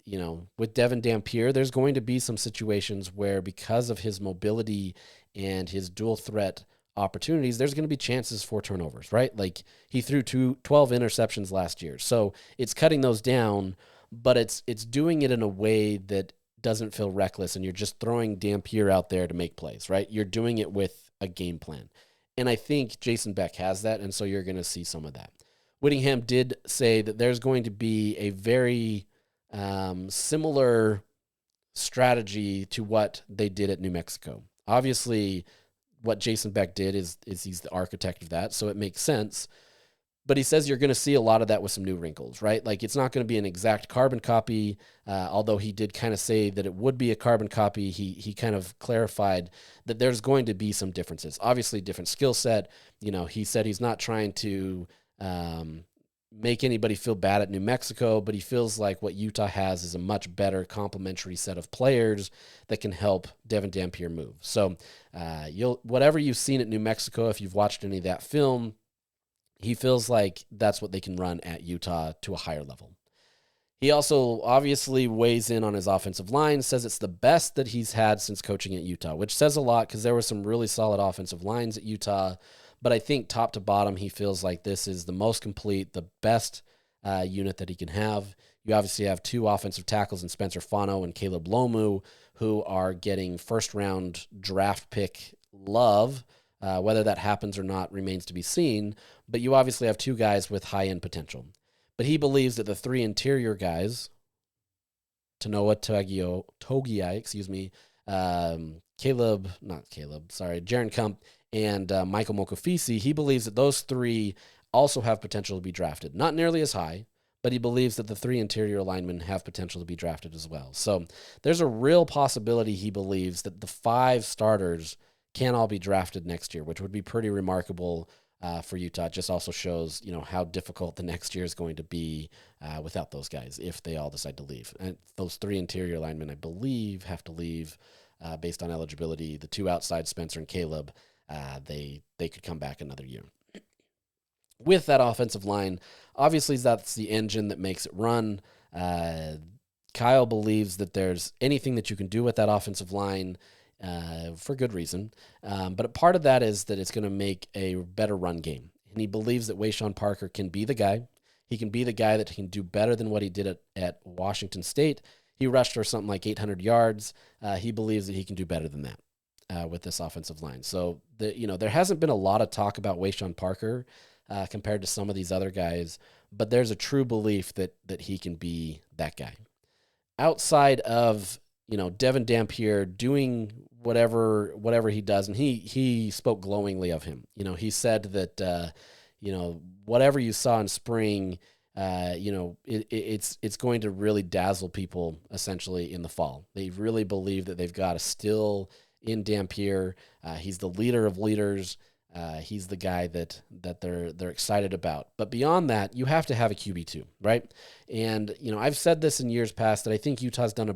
with Devin Dampier, there's going to be some situations where because of his mobility and his dual threat opportunities, there's going to be chances for turnovers, right? Like he threw 12 interceptions last year. So it's cutting those down, but it's doing it in a way that doesn't feel reckless, and you're just throwing Dampier out there to make plays, right? You're doing it with a game plan. And I think Jason Beck has that, and so you're going to see some of that. Whittingham did say that there's going to be a very similar strategy to what they did at New Mexico. Obviously, what Jason Beck did is he's the architect of that, so it makes sense. But he says you're going to see a lot of that with some new wrinkles, right? Like it's not going to be an exact carbon copy, although he did kind of say that it would be a carbon copy. He kind of clarified that there's going to be some differences. Obviously, different skill set. He said he's not trying to make anybody feel bad at New Mexico, but he feels like what Utah has is a much better complementary set of players that can help Devin Dampier move. So whatever you've seen at New Mexico, if you've watched any of that film, he feels like that's what they can run at Utah to a higher level. He also obviously weighs in on his offensive line, says it's the best that he's had since coaching at Utah, which says a lot because there were some really solid offensive lines at Utah. But I think top to bottom, he feels like this is the most complete, the best unit that he can have. You obviously have two offensive tackles in Spencer Fano and Caleb Lomu, who are getting first-round draft pick love. Whether that happens or not remains to be seen. But you obviously have two guys with high-end potential. But he believes that the three interior guys, Jaron Kump, and Michael Mokofisi, he believes that those three also have potential to be drafted. Not nearly as high, but he believes that the three interior linemen have potential to be drafted as well. So there's a real possibility, he believes, that the five starters can all be drafted next year, which would be pretty remarkable for Utah. It just also shows, how difficult the next year is going to be without those guys if they all decide to leave. And those three interior linemen, I believe, have to leave based on eligibility. The two outside, Spencer and Caleb, they could come back another year. With that offensive line, obviously that's the engine that makes it run. Kyle believes that there's anything that you can do with that offensive line for good reason. But part of that is that it's going to make a better run game. And he believes that Wayshawn Parker can be the guy. He can be the guy that can do better than what he did at Washington State. He rushed for something like 800 yards. He believes that he can do better than that with this offensive line. So, there hasn't been a lot of talk about Wayshawn Parker compared to some of these other guys, but there's a true belief that he can be that guy. Outside of, Devin Dampier doing whatever he does, and he spoke glowingly of him. He said that, whatever you saw in spring, it's going to really dazzle people essentially in the fall. They really believe that they've got a still in Dampier. He's the leader of leaders. He's the guy that they're excited about. But beyond that, you have to have a QB2, right? And, I've said this in years past that I think Utah's done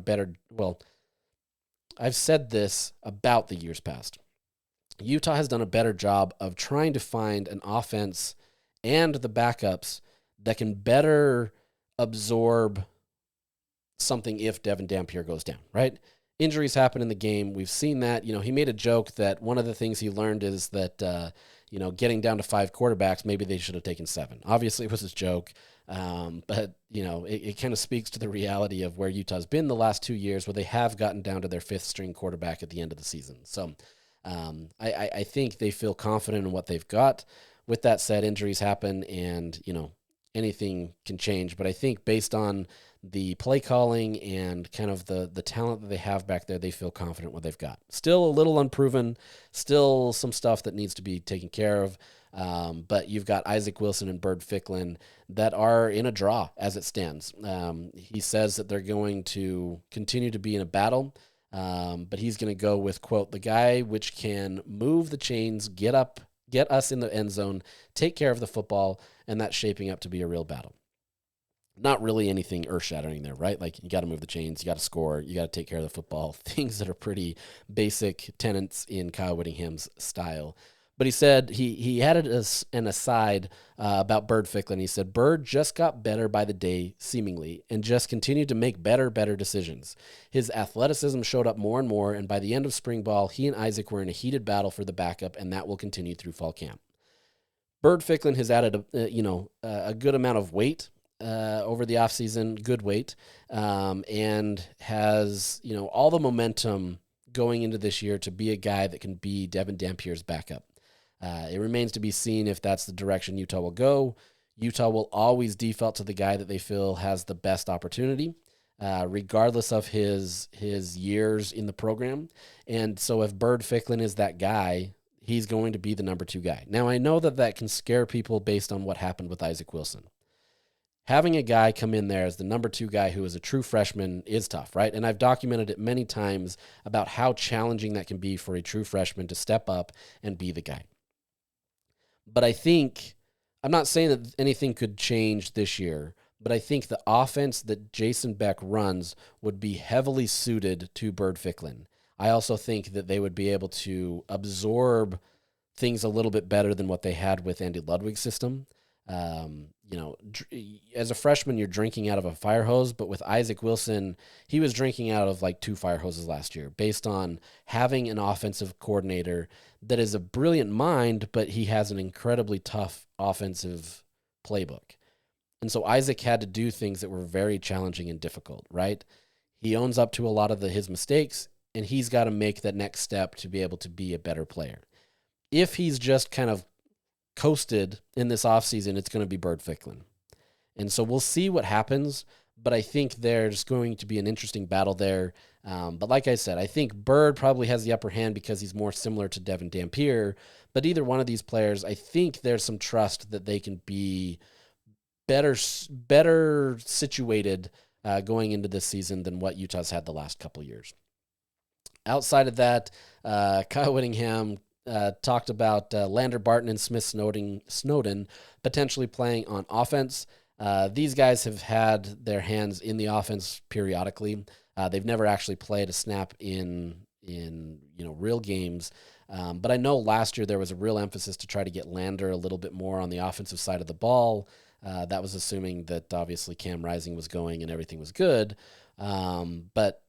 I've said this about the years past. Utah has done a better job of trying to find an offense and the backups that can better absorb something if Devin Dampier goes down, right? Injuries happen in the game. We've seen that. He made a joke that one of the things he learned is that, getting down to 5 quarterbacks, maybe they should have taken 7. Obviously, it was a joke, but, it kind of speaks to the reality of where Utah's been the last 2 years, where they have gotten down to their 5th-string quarterback at the end of the season. So I think they feel confident in what they've got. With that said, injuries happen and, anything can change. But I think based on the play calling and kind of the talent that they have back there, they feel confident what they've got. Still a little unproven, still some stuff that needs to be taken care of. But you've got Isaac Wilson and Bird Ficklin that are in a draw as it stands. He says that they're going to continue to be in a battle, but he's going to go with, quote, the guy which can move the chains, get us in the end zone, take care of the football, and that's shaping up to be a real battle. Not really anything earth-shattering there, right? Like, you got to move the chains, you got to score, you got to take care of the football, things that are pretty basic tenets in Kyle Whittingham's style. But he said he added an aside about Bird Ficklin. He said, Bird just got better by the day, seemingly, and just continued to make better decisions. His athleticism showed up more and more, and by the end of spring ball, he and Isaac were in a heated battle for the backup, and that will continue through fall camp. Bird Ficklin has added a good amount of weight over the offseason, good weight, and has all the momentum going into this year to be a guy that can be Devin Dampier's backup. It remains to be seen if that's the direction Utah will go. Utah will always default to the guy that they feel has the best opportunity, regardless of his years in the program. And so if Bird Ficklin is that guy, he's going to be the number 2 guy. Now, I know that can scare people based on what happened with Isaac Wilson. Having a guy come in there as the number 2 guy who is a true freshman is tough, right? And I've documented it many times about how challenging that can be for a true freshman to step up and be the guy. But I'm not saying that anything could change this year, but I think the offense that Jason Beck runs would be heavily suited to Bird Ficklin. I also think that they would be able to absorb things a little bit better than what they had with Andy Ludwig's system. As a freshman, you're drinking out of a fire hose, but with Isaac Wilson, he was drinking out of like 2 fire hoses last year based on having an offensive coordinator that is a brilliant mind, but he has an incredibly tough offensive playbook. And so Isaac had to do things that were very challenging and difficult, right? He owns up to a lot of his mistakes, and he's got to make that next step to be able to be a better player. If he's just kind of coasted in this offseason, it's going to be Bird Ficklin. And so we'll see what happens, but I think there's going to be an interesting battle there. But like I said, I think Bird probably has the upper hand because he's more similar to Devin Dampier. But either one of these players, I think there's some trust that they can be better situated going into this season than what Utah's had the last couple years. Outside of that, Kyle Whittingham talked about Lander Barton and Smith Snowden potentially playing on offense. These guys have had their hands in the offense periodically. They've never actually played a snap in real games. But I know last year there was a real emphasis to try to get Lander a little bit more on the offensive side of the ball. That was assuming that obviously Cam Rising was going and everything was good. But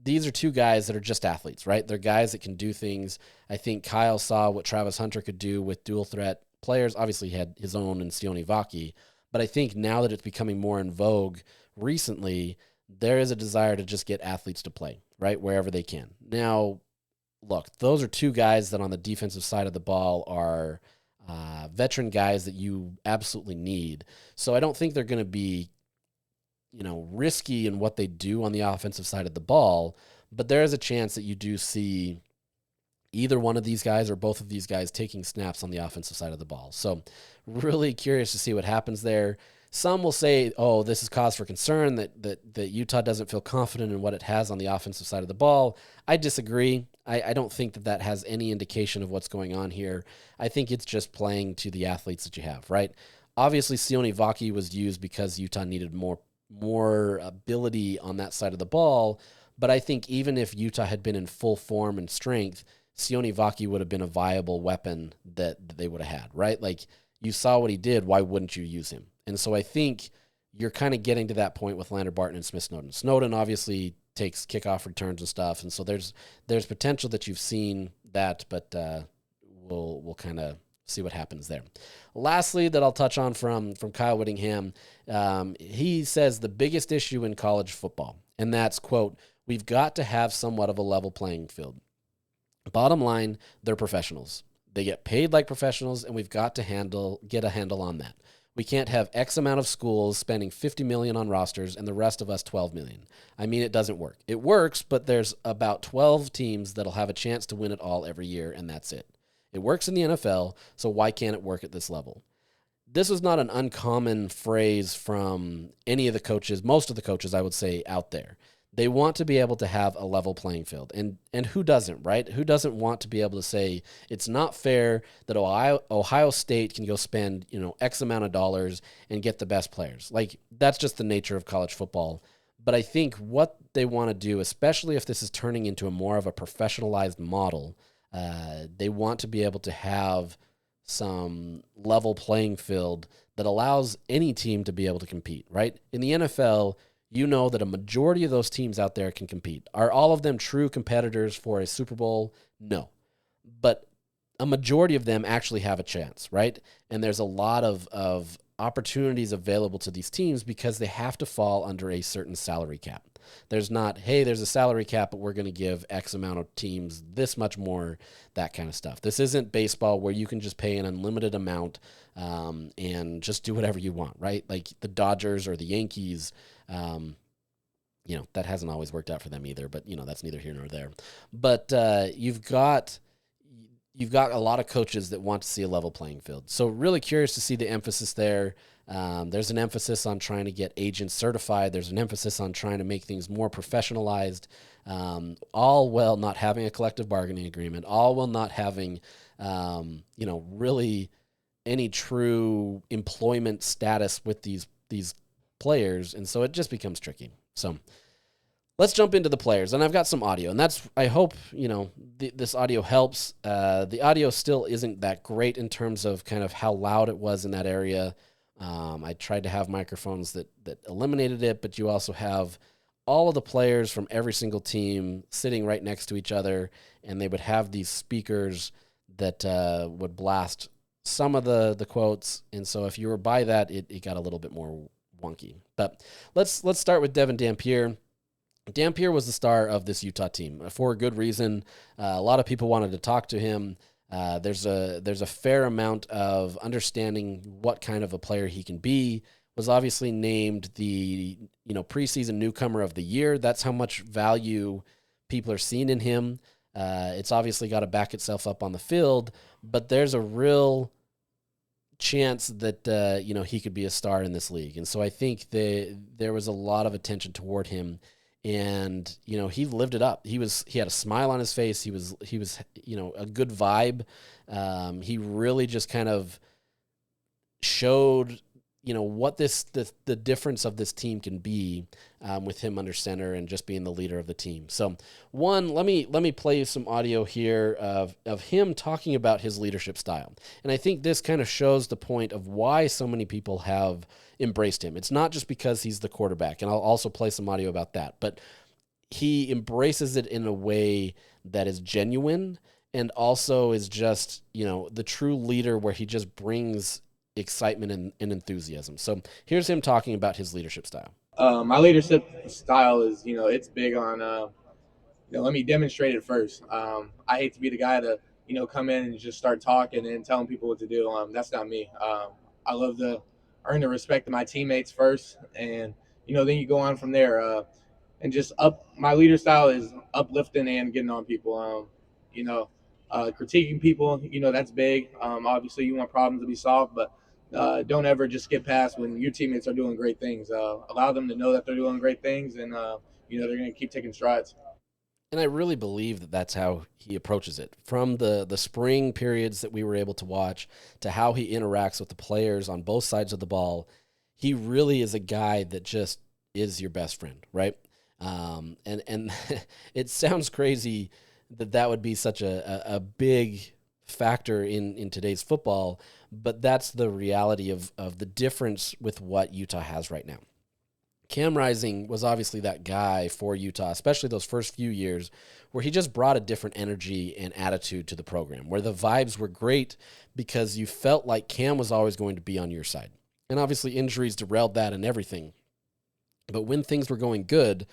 these are 2 guys that are just athletes, right? They're guys that can do things. I think Kyle saw what Travis Hunter could do with dual threat players. Obviously, he had his own in Sione Vaki. But I think now that it's becoming more in vogue recently, there is a desire to just get athletes to play, right, wherever they can. Now, look, those are 2 guys that on the defensive side of the ball are veteran guys that you absolutely need. So I don't think they're going to be risky in what they do on the offensive side of the ball, but there is a chance that you do see either one of these guys or both of these guys taking snaps on the offensive side of the ball. So really curious to see what happens there. Some will say, oh, this is cause for concern that Utah doesn't feel confident in what it has on the offensive side of the ball. I disagree. I don't think that has any indication of what's going on here. I think it's just playing to the athletes that you have, right? Obviously, Sione Vaki was used because Utah needed more ability on that side of the ball, But I think even if Utah had been in full form and strength, Sione Vaki would have been a viable weapon that they would have had, right? Like, you saw what he did. Why wouldn't you use him? And so I think you're kind of getting to that point with Lander Barton and Smith Snowden. Snowden obviously takes kickoff returns and stuff, and so there's potential that you've seen that, but we'll kind of see what happens there. Lastly, that I'll touch on from Kyle Whittingham, he says the biggest issue in college football, and that's, quote, "We've got to have somewhat of a level playing field. Bottom line, they're professionals. They get paid like professionals, and we've got to get a handle on that. We can't have X amount of schools spending $50 million on rosters and the rest of us $12 million. I mean, it doesn't work. It works, but there's about 12 teams that'll have a chance to win it all every year, and that's it. It works in the NFL, so why can't it work at this level?" This is not an uncommon phrase from any of the coaches, most of the coaches, I would say, out there. They want to be able to have a level playing field. And who doesn't, right? Who doesn't want to be able to say it's not fair that Ohio State can go spend, X amount of dollars and get the best players? Like, that's just the nature of college football. But I think what they want to do, especially if this is turning into a more of a professionalized model, they want to be able to have some level playing field that allows any team to be able to compete, right? In the NFL, you know that a majority of those teams out there can compete. Are all of them true competitors for a Super Bowl? No. But a majority of them actually have a chance, right? And there's a lot of opportunities available to these teams because they have to fall under a certain salary cap. There's not, hey, there's a salary cap, but we're going to give X amount of teams this much more, that kind of stuff. This isn't baseball where you can just pay an unlimited amount and just do whatever you want, right? Like the Dodgers or the Yankees, that hasn't always worked out for them either, but that's neither here nor there. But you've got a lot of coaches that want to see a level playing field. So really curious to see the emphasis there. There's an emphasis on trying to get agents certified. There's an emphasis on trying to make things more professionalized, all while not having a collective bargaining agreement, all while not having, really any true employment status with these players. And so it just becomes tricky. So let's jump into the players, and I've got some audio, and I hope, this audio helps. The audio still isn't that great in terms of kind of how loud it was in that area. I tried to have microphones that eliminated it, but you also have all of the players from every single team sitting right next to each other, and they would have these speakers that would blast some of the quotes, and so if you were by that, it got a little bit more wonky. But let's start with Devin Dampier. Dampier was the star of this Utah team for a good reason. A lot of people wanted to talk to him. There's a fair amount of understanding what kind of a player he can be. Was obviously named the preseason newcomer of the year. That's how much value people are seeing in him. It's obviously got to back itself up on the field, but there's a real chance that he could be a star in this league. And so I think there was a lot of attention toward him. And, he lived it up. He had a smile on his face. He was a good vibe. He really just kind of showed, what the difference of this team can be with him under center and just being the leader of the team. So let me play you some audio here of him talking about his leadership style. And I think this kind of shows the point of why so many people have embraced him. It's not just because he's the quarterback, and I'll also play some audio about that, but he embraces it in a way that is genuine and also is just, the true leader where he just brings excitement and enthusiasm. So here's him talking about his leadership style. My leadership style is, it's big on, let me demonstrate it first. I hate to be the guy to, come in and just start talking and telling people what to do. That's not me. I love to earn the respect of my teammates first, and then you go on from there. And just my leader style is uplifting and getting on people. Critiquing people, that's big. Obviously, you want problems to be solved, but don't ever just skip past when your teammates are doing great things. Allow them to know that they're doing great things, and they're going to keep taking strides. And I really believe that that's how he approaches it. From the spring periods that we were able to watch to how he interacts with the players on both sides of the ball, he really is a guy that just is your best friend, right? And it sounds crazy that would be such a big factor in today's football, but that's the reality of the difference with what Utah has right now. Cam Rising was obviously that guy for Utah, especially those first few years, where he just brought a different energy and attitude to the program, where the vibes were great because you felt like Cam was always going to be on your side. And obviously injuries derailed that and everything. But when things were going good,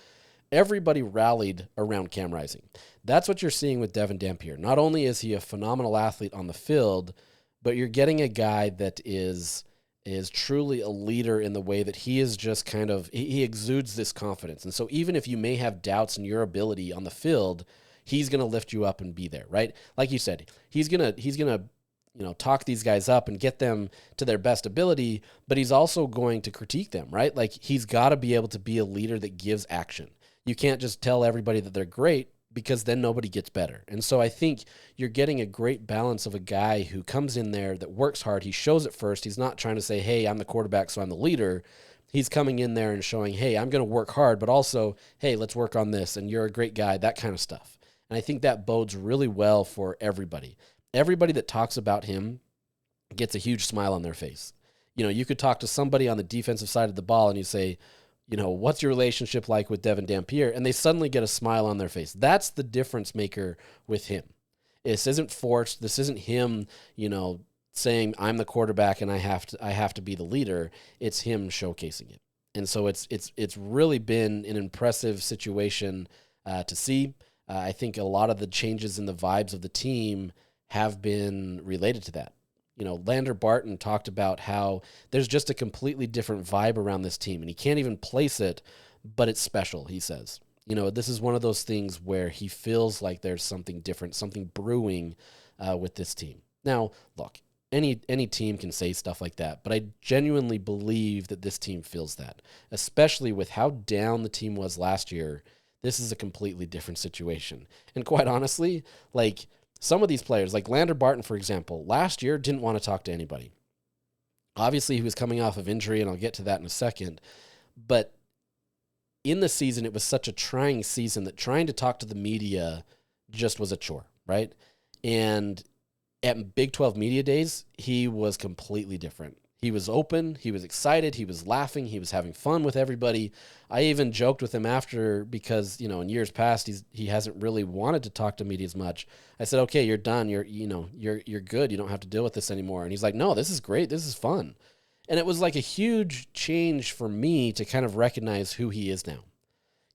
everybody rallied around Cam Rising. That's what you're seeing with Devin Dampier. Not only is he a phenomenal athlete on the field, but you're getting a guy that is truly a leader in the way that he is just kind of, he exudes this confidence. And so even if you may have doubts in your ability on the field, he's going to lift you up and be there, right? Like you said, he's going to talk these guys up and get them to their best ability, but he's also going to critique them, right? Like he's got to be able to be a leader that gives action. You can't just tell everybody that they're great, because then nobody gets better. And so I think you're getting a great balance of a guy who comes in there that works hard. He shows it first. He's not trying to say, hey, I'm the quarterback, so I'm the leader. He's coming in there and showing, hey, I'm going to work hard, but also, hey, let's work on this, and you're a great guy, that kind of stuff. And I think that bodes really well for everybody. Everybody that talks about him gets a huge smile on their face. You could talk to somebody on the defensive side of the ball and you say, what's your relationship like with Devin Dampier? And they suddenly get a smile on their face. That's the difference maker with him. This isn't forced. This isn't him, saying I'm the quarterback and I have to be the leader. It's him showcasing it. And so it's really been an impressive situation to see. I think a lot of the changes in the vibes of the team have been related to that. Lander Barton talked about how there's just a completely different vibe around this team, and he can't even place it, but it's special, he says. This is one of those things where he feels like there's something different, something brewing with this team. Now, look, any team can say stuff like that, but I genuinely believe that this team feels that, especially with how down the team was last year. This is a completely different situation. And quite honestly, like, some of these players, like Lander Barton, for example, last year didn't want to talk to anybody. Obviously, he was coming off of injury, and I'll get to that in a second. But in the season, it was such a trying season that trying to talk to the media just was a chore, right? And at Big 12 Media Days, he was completely different. He was open, he was excited, he was laughing, he was having fun with everybody. I even joked with him after because, in years past, he hasn't really wanted to talk to media as much. I said, okay, you're done. You're good. You don't have to deal with this anymore. And he's like, no, this is great. This is fun. And it was like a huge change for me to kind of recognize who he is now.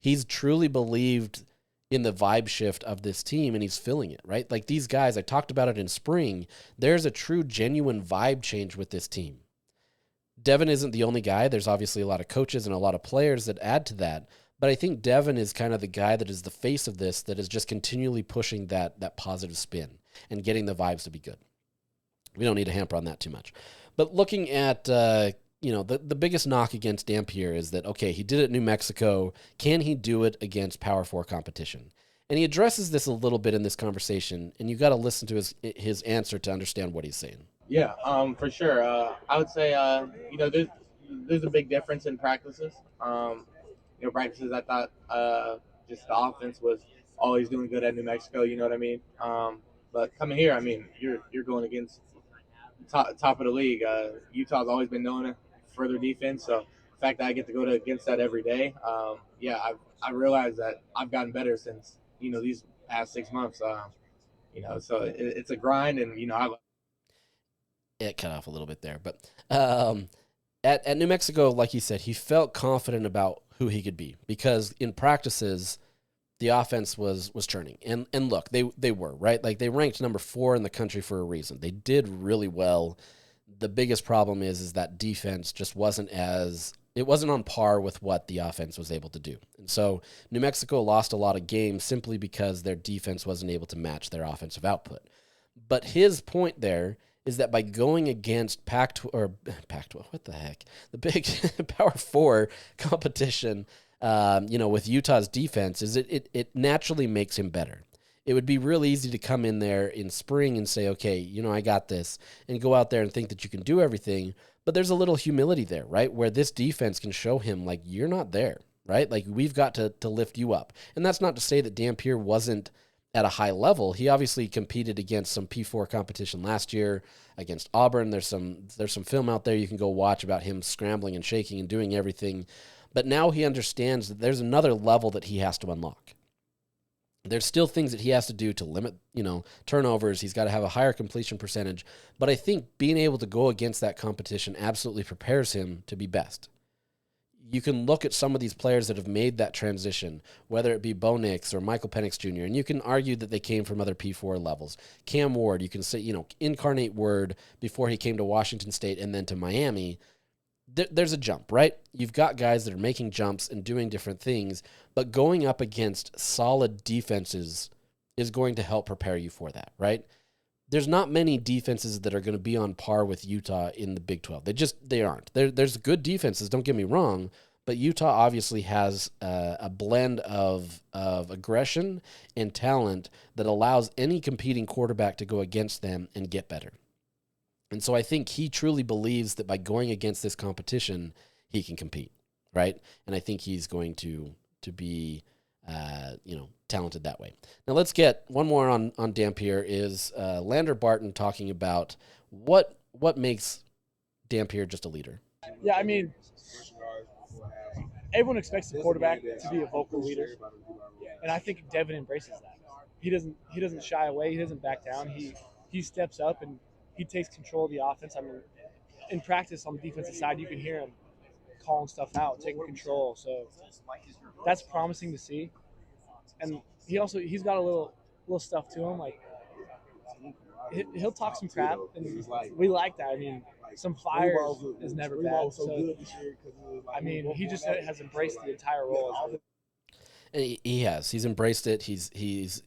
He's truly believed in the vibe shift of this team, and he's feeling it, right? Like these guys, I talked about it in spring. There's a true, genuine vibe change with this team. Devin isn't the only guy. There's obviously a lot of coaches and a lot of players that add to that. But I think Devin is kind of the guy that is the face of this, that is just continually pushing that positive spin and getting the vibes to be good. We don't need to hamper on that too much. But looking at, the biggest knock against Dampier is that, okay, he did it in New Mexico. Can he do it against Power 4 competition? And he addresses this a little bit in this conversation, and you got to listen to his answer to understand what he's saying. Yeah, for sure. I would say, there's a big difference in practices. Practices I thought just the offense was always doing good at New Mexico. You know what I mean? But coming here, I mean, you're going against top of the league. Utah's always been known for their defense, so the fact that I get to go against that every day, I realized that I've gotten better since these past 6 months. So it's a grind, and I've. It cut off a little bit there, but at New Mexico, like he said, he felt confident about who he could be because in practices, the offense was churning. And look, they were, right? Like they ranked number 4 in the country for a reason. They did really well. The biggest problem is that defense just wasn't on par with what the offense was able to do. And so New Mexico lost a lot of games simply because their defense wasn't able to match their offensive output. But his point there is that by going against Pac-12, what the heck, the big Power 4 competition, with Utah's defense, is it naturally makes him better. It would be real easy to come in there in spring and say, okay, I got this, and go out there and think that you can do everything. But there's a little humility there, right? Where this defense can show him, like, you're not there. right? Like, we've got to lift you up. And that's not to say that Dampier wasn't at a high level. He obviously competed against some P4 competition last year against Auburn. There's some film out there you can go watch about him scrambling and shaking and doing everything. But now he understands that there's another level that he has to unlock. There's still things that he has to do to limit, turnovers. He's got to have a higher completion percentage. But I think being able to go against that competition absolutely prepares him to be best. You can look at some of these players that have made that transition, whether it be Bo Nix or Michael Penix Jr., and you can argue that they came from other P4 levels. Cam Ward, you can say, Incarnate Word before he came to Washington State and then to Miami. There's a jump, right? You've got guys that are making jumps and doing different things, but going up against solid defenses is going to help prepare you for that, right? There's not many defenses that are going to be on par with Utah in the Big 12. They aren't. There's good defenses, don't get me wrong, but Utah obviously has a blend of aggression and talent that allows any competing quarterback to go against them and get better. And so I think he truly believes that by going against this competition, he can compete, right? And I think he's going to be, talented that way. Now let's get one more on Dampier is Lander Barton talking about what makes Dampier just a leader. Yeah, I mean, everyone expects the quarterback to be a vocal leader, and I think Devin embraces that. He doesn't shy away. He doesn't back down. He steps up and he takes control of the offense. I mean, in practice on the defensive side, you can hear him calling stuff out, taking control. So that's promising to see. And he's got a little stuff to him. Like, he'll talk some crap, and we like that. I mean, some fire is never bad. So, I mean, he just has embraced the entire role. And he has. He's embraced it. He's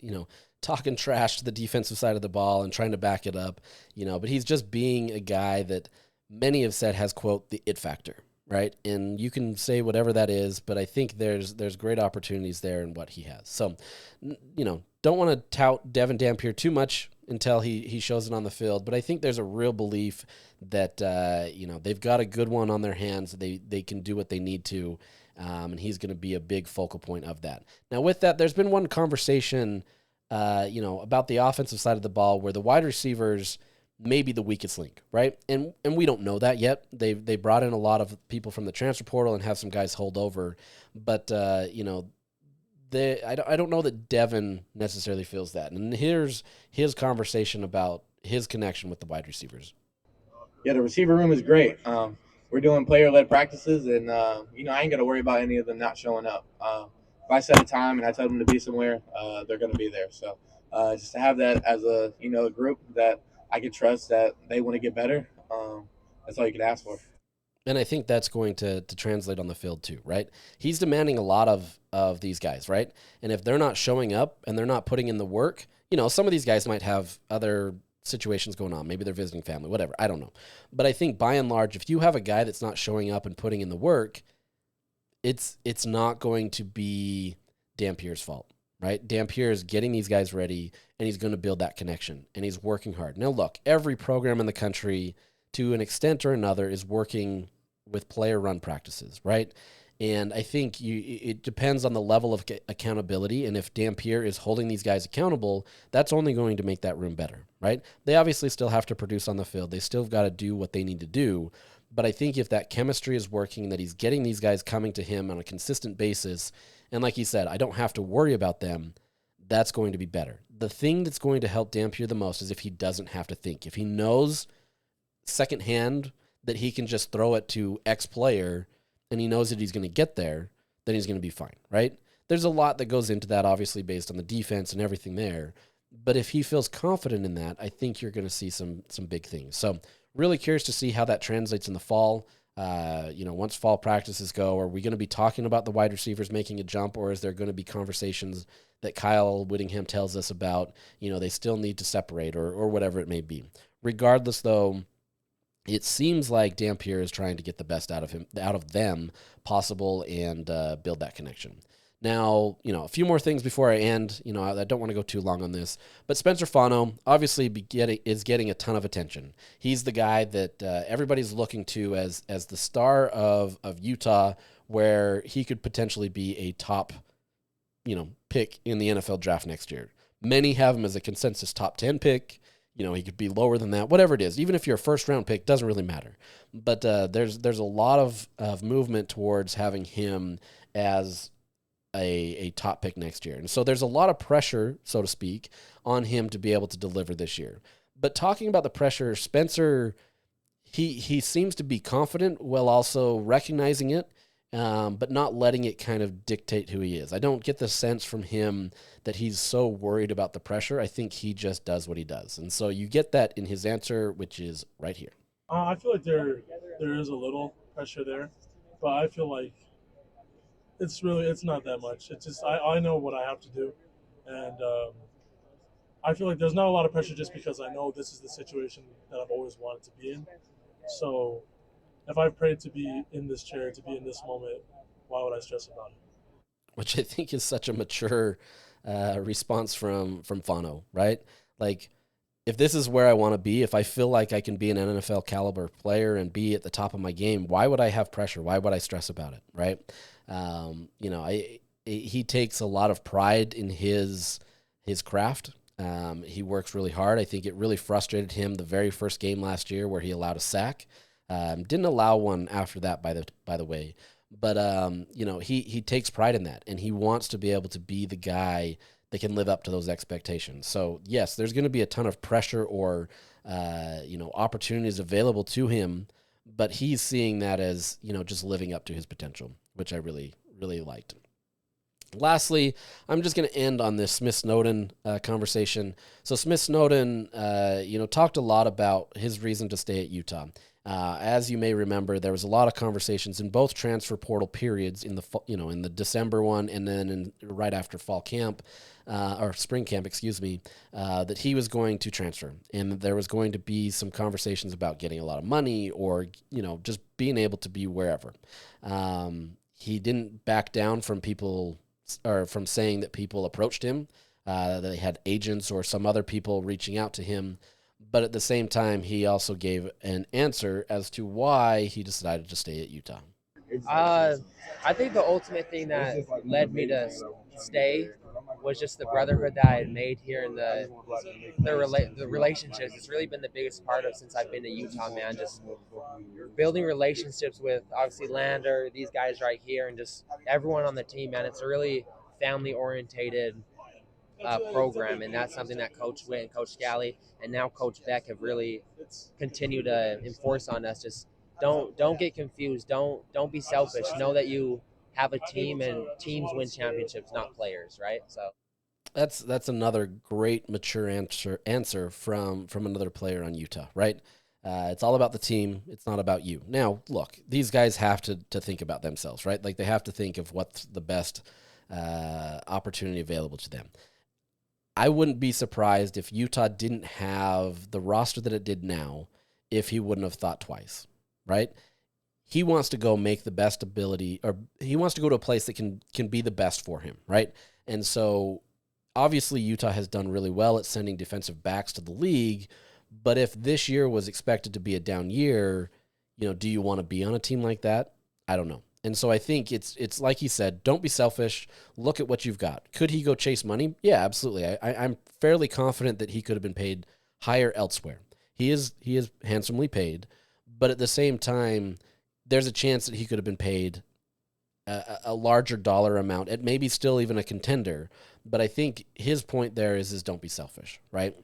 talking trash to the defensive side of the ball and trying to back it up, but he's just being a guy that many have said has, quote, the it factor, right? And you can say whatever that is, but I think there's great opportunities there in what he has. So, don't want to tout Devin Dampier too much until he shows it on the field, but I think there's a real belief that, they've got a good one on their hands. They can do what they need to, and he's going to be a big focal point of that. Now, with that, there's been one conversation about the offensive side of the ball where the wide receivers may be the weakest link, right? And we don't know that yet. They brought in a lot of people from the transfer portal and have some guys hold over, but I don't know that Devin necessarily feels that. And here's his conversation about his connection with the wide receivers. Yeah, the receiver room is great. We're doing player-led practices, and I ain't got to worry about any of them not showing up. If I set a time and I tell them to be somewhere, they're going to be there. So just to have that as a group that I can trust that they want to get better, that's all you can ask for. And I think that's going to translate on the field too, right? He's demanding a lot of these guys, right? And if they're not showing up and they're not putting in the work, some of these guys might have other situations going on. Maybe they're visiting family, whatever. I don't know. But I think by and large, if you have a guy that's not showing up and putting in the work, it's not going to be Dampier's fault, right? Dampier is getting these guys ready, and he's going to build that connection, and he's working hard. Now, look, every program in the country, to an extent or another, is working with player-run practices, right? And I think it depends on the level of accountability, and if Dampier is holding these guys accountable, that's only going to make that room better, right? They obviously still have to produce on the field. They still got to do what they need to do. But I think if that chemistry is working, that he's getting these guys coming to him on a consistent basis, and like he said, I don't have to worry about them, that's going to be better. The thing that's going to help Dampier the most is if he doesn't have to think. If he knows secondhand that he can just throw it to X player and he knows that he's going to get there, then he's going to be fine, right? There's a lot that goes into that, obviously, based on the defense and everything there. But if he feels confident in that, I think you're going to see some big things. So really curious to see how that translates in the fall. Once fall practices go, are we going to be talking about the wide receivers making a jump, or is there going to be conversations that Kyle Whittingham tells us about, they still need to separate or whatever it may be? Regardless, though, it seems like Dampier is trying to get the best out of them possible and build that connection. Now, a few more things before I end. I don't want to go too long on this, but Spencer Fano obviously is getting a ton of attention. He's the guy that everybody's looking to as the star of Utah where he could potentially be a top, pick in the NFL draft next year. Many have him as a consensus top 10 pick. He could be lower than that, whatever it is. Even if you're a first-round pick, doesn't really matter. But there's a lot of movement towards having him as a top pick next year. And so there's a lot of pressure, so to speak, on him to be able to deliver this year. But talking about the pressure, Spencer, he seems to be confident while also recognizing it, but not letting it kind of dictate who he is. I don't get the sense from him that he's so worried about the pressure. I think he just does what he does. And so you get that in his answer, which is right here. I feel like there is a little pressure there, but I feel like it's not that much. It's just I know what I have to do, and I feel like there's not a lot of pressure just because I know this is the situation that I've always wanted to be in. So if I've prayed to be in this chair, to be in this moment, why would I stress about it? Which I think is such a mature response from Fano, right? Like, if this is where I want to be, if I feel like I can be an NFL caliber player and be at the top of my game, why would I have pressure? Why would I stress about it, right? He takes a lot of pride in his craft. He works really hard. I think it really frustrated him the very first game last year where he allowed a sack. Didn't allow one after that, by the way. But he takes pride in that, and he wants to be able to be the guy that can live up to those expectations. So yes, there's going to be a ton of pressure or opportunities available to him, but he's seeing that as just living up to his potential, which I really, really liked. Lastly, I'm just going to end on this Smith Snowden conversation. So Smith Snowden, talked a lot about his reason to stay at Utah. As you may remember, there was a lot of conversations in both transfer portal periods in the December one and then right after fall camp or spring camp, that he was going to transfer, and there was going to be some conversations about getting a lot of money or just being able to be wherever. He didn't back down from people or from saying that people approached him, that they had agents or some other people reaching out to him. But at the same time, he also gave an answer as to why he decided to stay at Utah. I think the ultimate thing that led me to stay was just the brotherhood that I had made here in the relationships. It's really been the biggest part of since I've been to Utah, man. Just building relationships with obviously Lander, these guys right here, and just everyone on the team, man. It's a really family-orientated program, and that's something that Coach Witt and Coach Scally and now Coach Beck have really continued to enforce on us. Just don't get confused. Don't be selfish. Know that you have a team, and teams win championships, not players, right? So that's another great mature answer from another player on Utah, right? It's all about the team. It's not about you. Now, look, these guys have to think about themselves, right? Like, they have to think of what's the best opportunity available to them. I wouldn't be surprised if Utah didn't have the roster that it did now if he wouldn't have thought twice, right? He wants to go make the best ability, or he wants to go to a place that can be the best for him, right? And so obviously Utah has done really well at sending defensive backs to the league, but if this year was expected to be a down year, do you want to be on a team like that? I don't know. And so I think it's like he said, don't be selfish. Look at what you've got. Could he go chase money? Yeah, absolutely. I'm fairly confident that he could have been paid higher elsewhere. He is handsomely paid, but at the same time, there's a chance that he could have been paid a larger dollar amount at maybe still even a contender. But I think his point there is don't be selfish, right?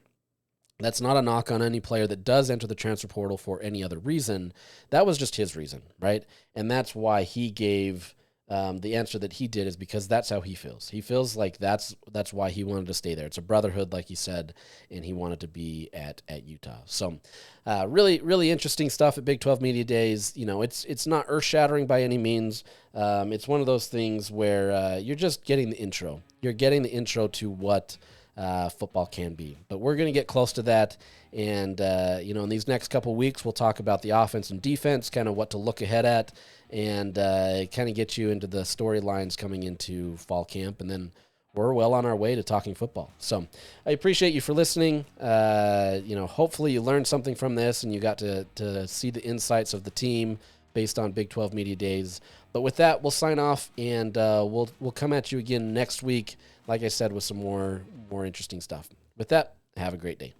That's not a knock on any player that does enter the transfer portal for any other reason. That was just his reason, right? And that's why he gave the answer that he did, is because that's how he feels. He feels like that's why he wanted to stay there. It's a brotherhood, like he said, and he wanted to be at Utah. So really, really interesting stuff at Big 12 Media Days. It's not earth-shattering by any means. It's one of those things where you're just getting the intro. You're getting the intro to what football can be. But we're going to get close to that. And, in these next couple weeks, we'll talk about the offense and defense, kind of what to look ahead at, and kind of get you into the storylines coming into fall camp. And then we're well on our way to talking football. So I appreciate you for listening. Hopefully you learned something from this and you got to see the insights of the team, based on Big 12 Media Days. But with that, we'll sign off, and we'll come at you again next week, like I said, with some more interesting stuff. With that, have a great day.